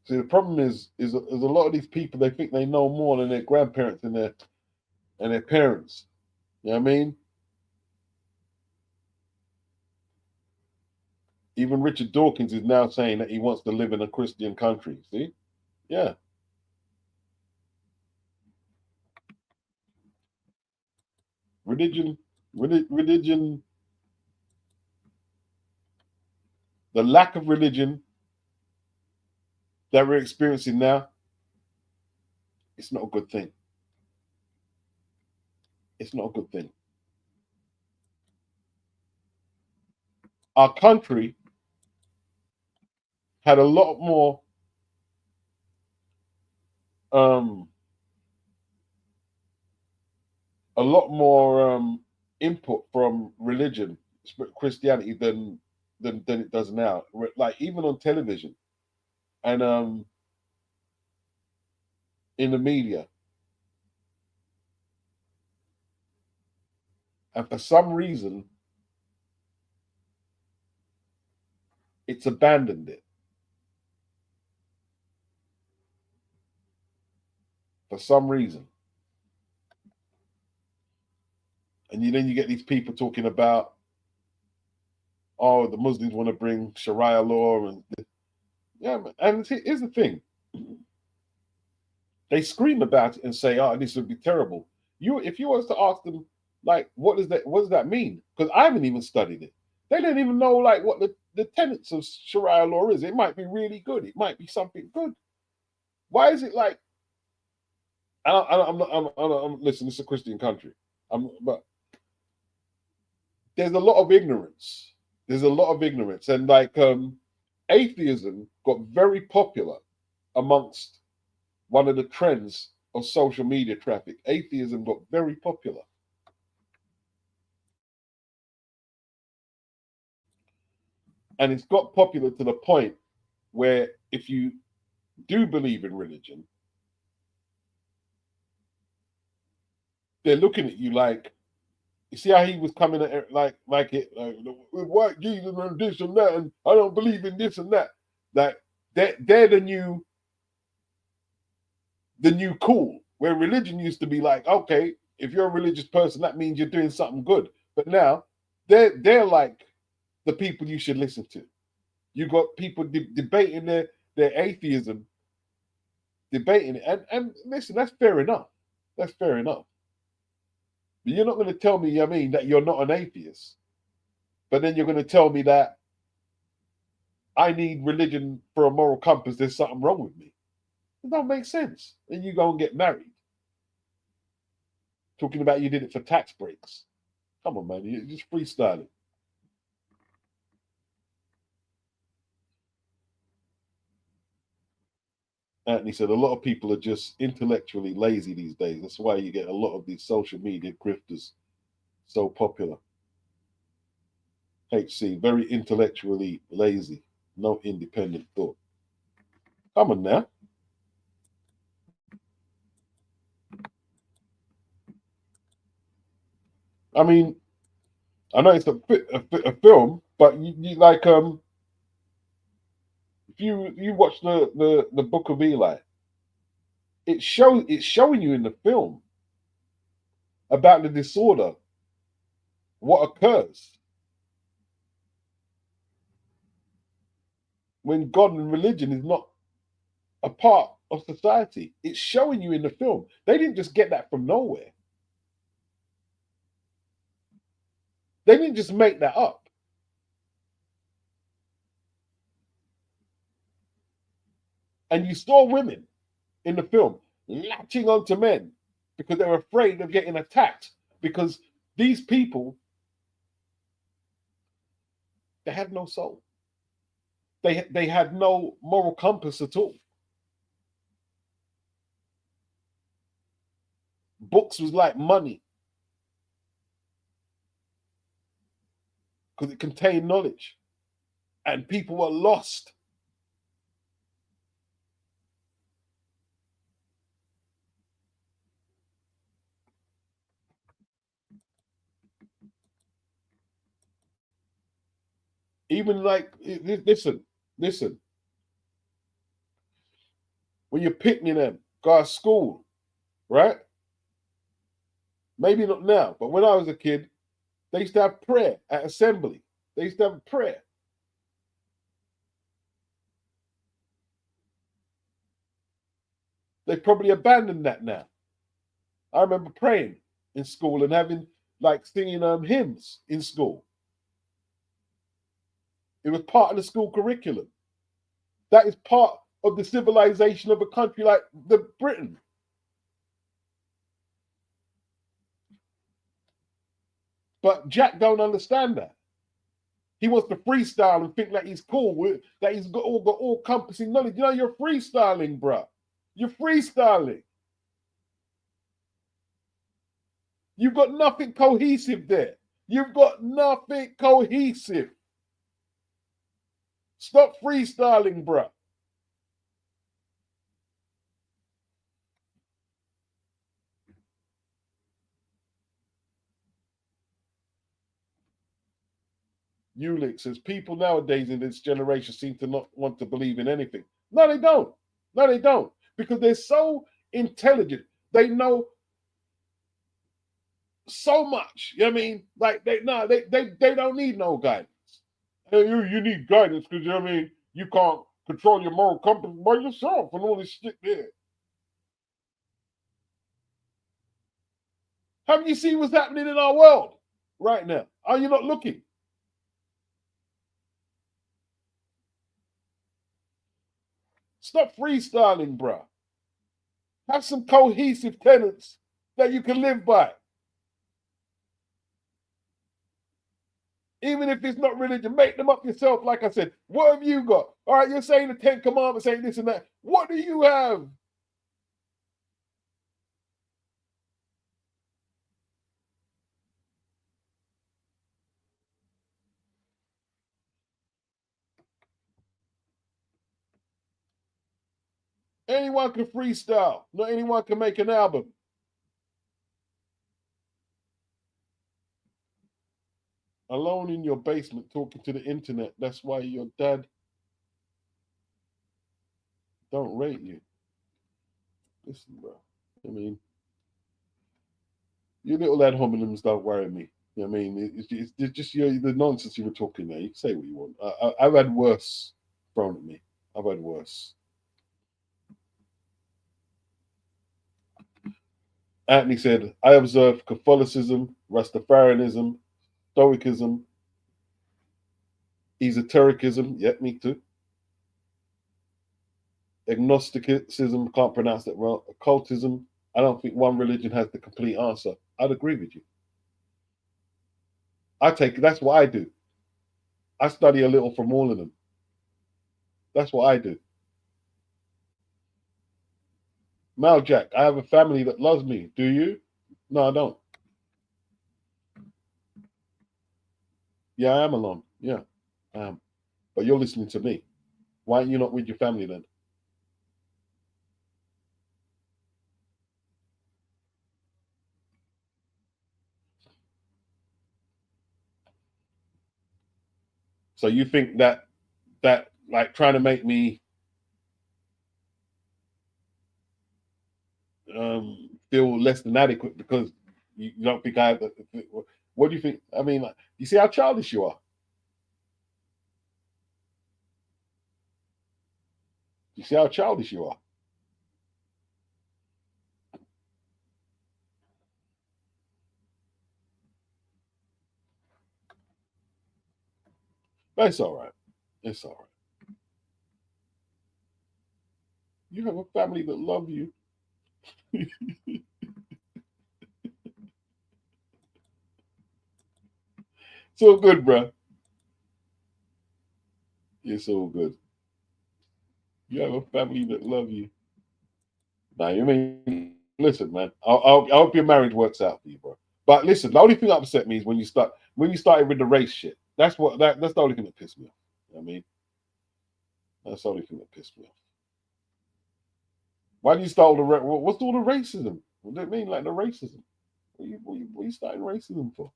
See, the problem is a lot of these people, they think they know more than their grandparents and their parents. You know what I mean? Even Richard Dawkins is now saying that he wants to live in a Christian country. See? Yeah. Religion, religion, the lack of religion that we're experiencing now, it's not a good thing. It's not a good thing. Our country had um a lot more input from religion Christianity than it does now. Like even on television and in the media. And for some reason, it's abandoned it. For some reason. And then you get these people talking about, oh, the Muslims want to bring Sharia law. And yeah, and here's the thing. They scream about it and say, oh, this would be terrible. If you was to ask them, like, what does that mean? Because I haven't even studied it. They don't even know like what the tenets of Sharia law is. It might be really good. It might be something good. Why is it like? Listen, it's a Christian country. But there's a lot of ignorance. There's a lot of ignorance, and like atheism got very popular amongst one of the trends of social media traffic. Atheism got very popular. And it's got popular to the point where if you do believe in religion, they're looking at you like, you see how he was coming at it like white Jesus and this and that, and I don't believe in this and that. Like they're the new cool. Where religion used to be like, okay, if you're a religious person, that means you're doing something good. But now they're like the people you should listen to. You got people debating their atheism, debating it, and listen, that's fair enough. That's fair enough. But you're not going to tell me, I mean, that you're not an atheist. But then you're going to tell me that I need religion for a moral compass. There's something wrong with me. It don't make sense. Then you go and get married. Talking about you did it for tax breaks. Come on, man. You're just freestyling. Anthony said a lot of people are just intellectually lazy these days. That's why you get a lot of these social media grifters so popular. HC, very intellectually lazy, no independent thought. Come on now. I mean, I know it's a film, but you like if you watch the Book of Eli, it's showing you in the film about the disorder, what occurs when God and religion is not a part of society. It's showing you in the film. They didn't just get that from nowhere. They didn't just make that up. And you saw women in the film latching onto men because they're afraid of getting attacked, because these people, they had no soul. They had no moral compass at all. Books was like money because it contained knowledge, and people were lost. Even like, listen, when you're picking them, go to school, right? Maybe not now, but when I was a kid, they used to have prayer at assembly. They used to have prayer. They probably abandoned that now. I remember praying in school and having like singing hymns in school. It was part of the school curriculum. That is part of the civilization of a country like the Britain. But Jack don't understand that. He wants to freestyle and think that he's cool, that he's got all compassing knowledge. You know, you're freestyling, bro. You're freestyling. You've got nothing cohesive there. You've got nothing cohesive. Stop freestyling, bruh. Ulick says people nowadays in this generation seem to not want to believe in anything. No, they don't. No, they don't. Because they're so intelligent. They know so much. You know what I mean? Like they don't need no guidance. Hey, you need guidance because you know what I mean you can't control your moral compass by yourself and all this shit there. Haven't you seen what's happening in our world right now? Are you not looking? Stop freestyling, bruh. Have some cohesive tenets that you can live by. Even if it's not religion, make them up yourself. Like I said, what have you got? All right, you're saying the 10 Commandments, saying this and that. What do you have? Anyone can freestyle. Not anyone can make an album. Alone in your basement talking to the internet. That's why your dad don't rate you. Listen, bro. I mean, you little ad hominems don't worry me. You know what I mean? It's just the nonsense you were talking there. You can say what you want. I've had worse thrown at me. I've had worse. Anthony said, I observed Catholicism, Rastafarianism, Stoicism, esotericism. Yep, me too. Agnosticism, can't pronounce that well. Occultism. I don't think one religion has the complete answer. I'd agree with you. That's what I do. I study a little from all of them. That's what I do. Mal Jack, I have a family that loves me. Do you? No, I don't. Yeah, I am alone. Yeah, I am. But you're listening to me. Why aren't you not with your family then? So you think that like trying to make me feel less than adequate because you don't think I have what do you think? I mean, like, you see how childish you are. You see how childish you are. But it's all right. It's all right. You have a family that love you. It's all good, bro. It's all good. You have a family that love you. Now you mean listen, man. I hope your marriage works out for you, bro. But listen, the only thing that upset me is when you started with the race shit. That's the only thing that pissed me off. You know what I mean, that's the only thing that pissed me off. Why do you start all what's all the racism? What do it mean, like the racism? What you starting racism for?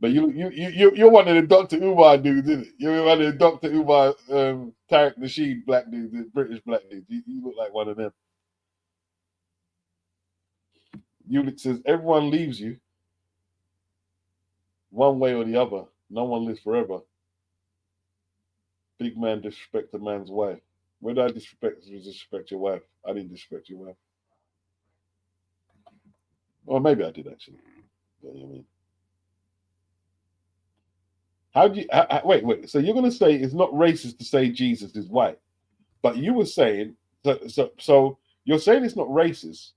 But you're one of the Dr. Umar dudes, isn't it? You're one of the Dr. Umar Tariq Nasheed black dudes, the British black dudes. You look like one of them. Unit says everyone leaves you one way or the other. No one lives forever. Big man disrespect a man's wife. When I disrespect your wife, I didn't disrespect your wife. Or maybe I did actually. You know what I mean? How do you wait? So you're going to say it's not racist to say Jesus is white, but you were saying so you're saying it's not racist.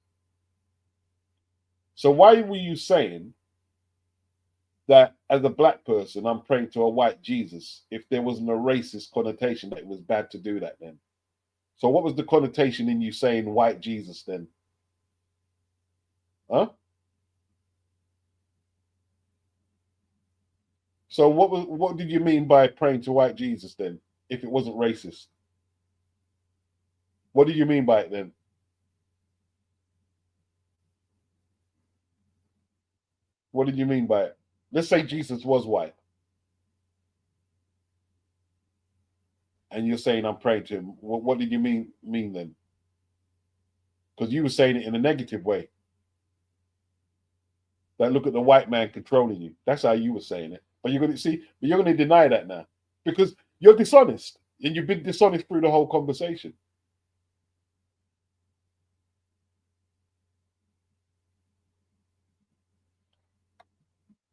So why were you saying that as a black person I'm praying to a white Jesus if there wasn't a racist connotation that it was bad to do that then? So what was the connotation in you saying white Jesus then? Huh? So what did you mean by praying to white Jesus then? If it wasn't racist, what did you mean by it then? What did you mean by it? Let's say Jesus was white, and you're saying I'm praying to him. What did you mean then? Because you were saying it in a negative way. That look at the white man controlling you. That's how you were saying it. But you're going to see, but you're going to deny that now because you're dishonest, and you've been dishonest through the whole conversation.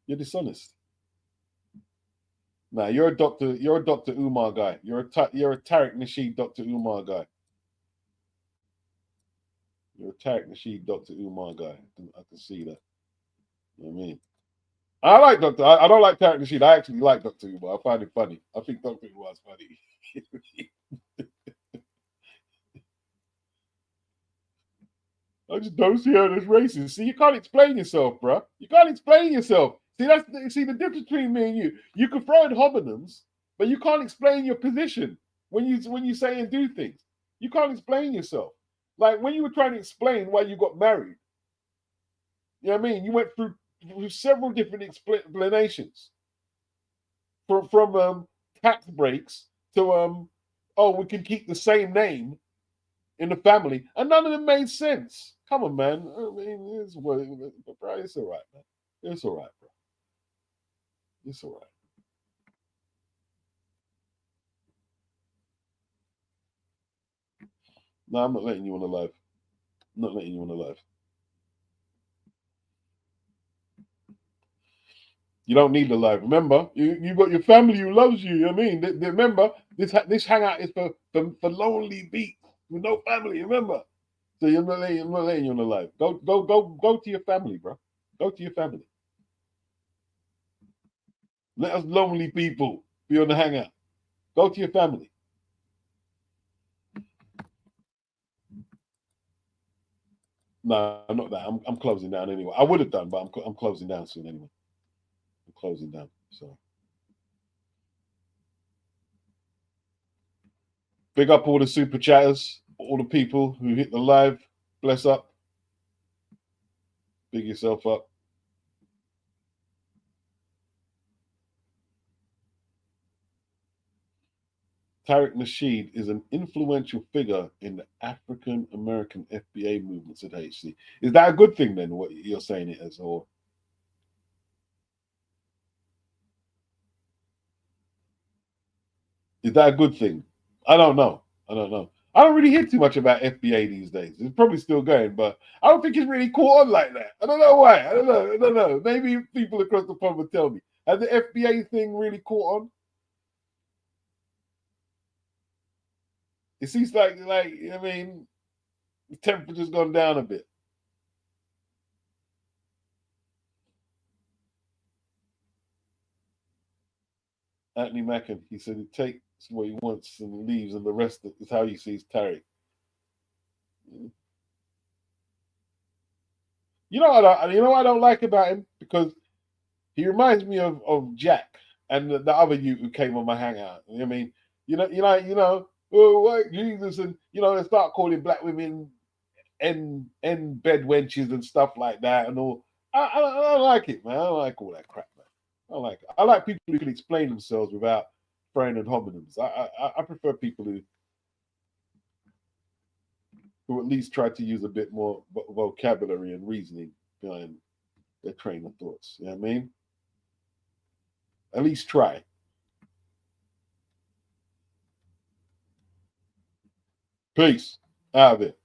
You're dishonest. Now you're a doctor. You're a Dr. Umar guy. You're a Tariq Nasheed Dr. Umar guy. You're a Tariq Nasheed Dr. Umar guy. I can see that. You know what I mean? I like Doctor. I don't like Tariq Nasheed. I actually like Dr. Umar. I find it funny. I think Dr. Umar's funny. I just don't see her as racist. See, you can't explain yourself, bro. You can't explain yourself. See the difference between me and you. You can throw in homonyms, but you can't explain your position when you say and do things. You can't explain yourself. Like when you were trying to explain why you got married. You know what I mean? You went through several different explanations from tax breaks to oh, we can keep the same name in the family, and none of them made sense. Come on, man. I mean, it's all right, man. It's all right, bro. It's all right. No, I'm not letting you on the live. I'm not letting you on the live. You don't need the live. Remember, you got your family who loves you. You know what I mean? Remember, this hangout is for lonely beats with no family. Remember, so I'm not letting you on the live. Go to your family, bro. Go to your family. Let us lonely people be on the hangout. Go to your family. No, not that. I'm closing down anyway. I would have done, but I'm closing down soon anyway. I'm closing down. So big up all the super chatters, all the people who hit the live. Bless up. Big yourself up. Tariq Nasheed is an influential figure in the African American FBA movements at HC. Is that a good thing then, what you're saying it as? Or is that a good thing? I don't know. I don't know. I don't really hear too much about FBA these days. It's probably still going, but I don't think it's really caught on like that. I don't know why. I don't know. I don't know. Maybe people across the pond will tell me. Has the FBA thing really caught on? It seems like I mean, the temperature's gone down a bit. Anthony Mackin, he said he takes what he wants and leaves, and the rest is how he sees Tariq. You know what I don't like about him? Because he reminds me of Jack and the other youth who came on my hangout. I mean, oh, white Jesus, and they start calling black women and bed wenches and stuff like that and all. I don't like it, man. I don't like all that crap, man. I don't like it. I like people who can explain themselves without throwing in homonyms. I prefer people who at least try to use a bit more vocabulary and reasoning behind their train of thoughts. You know what I mean? At least try. Peace. Out of it.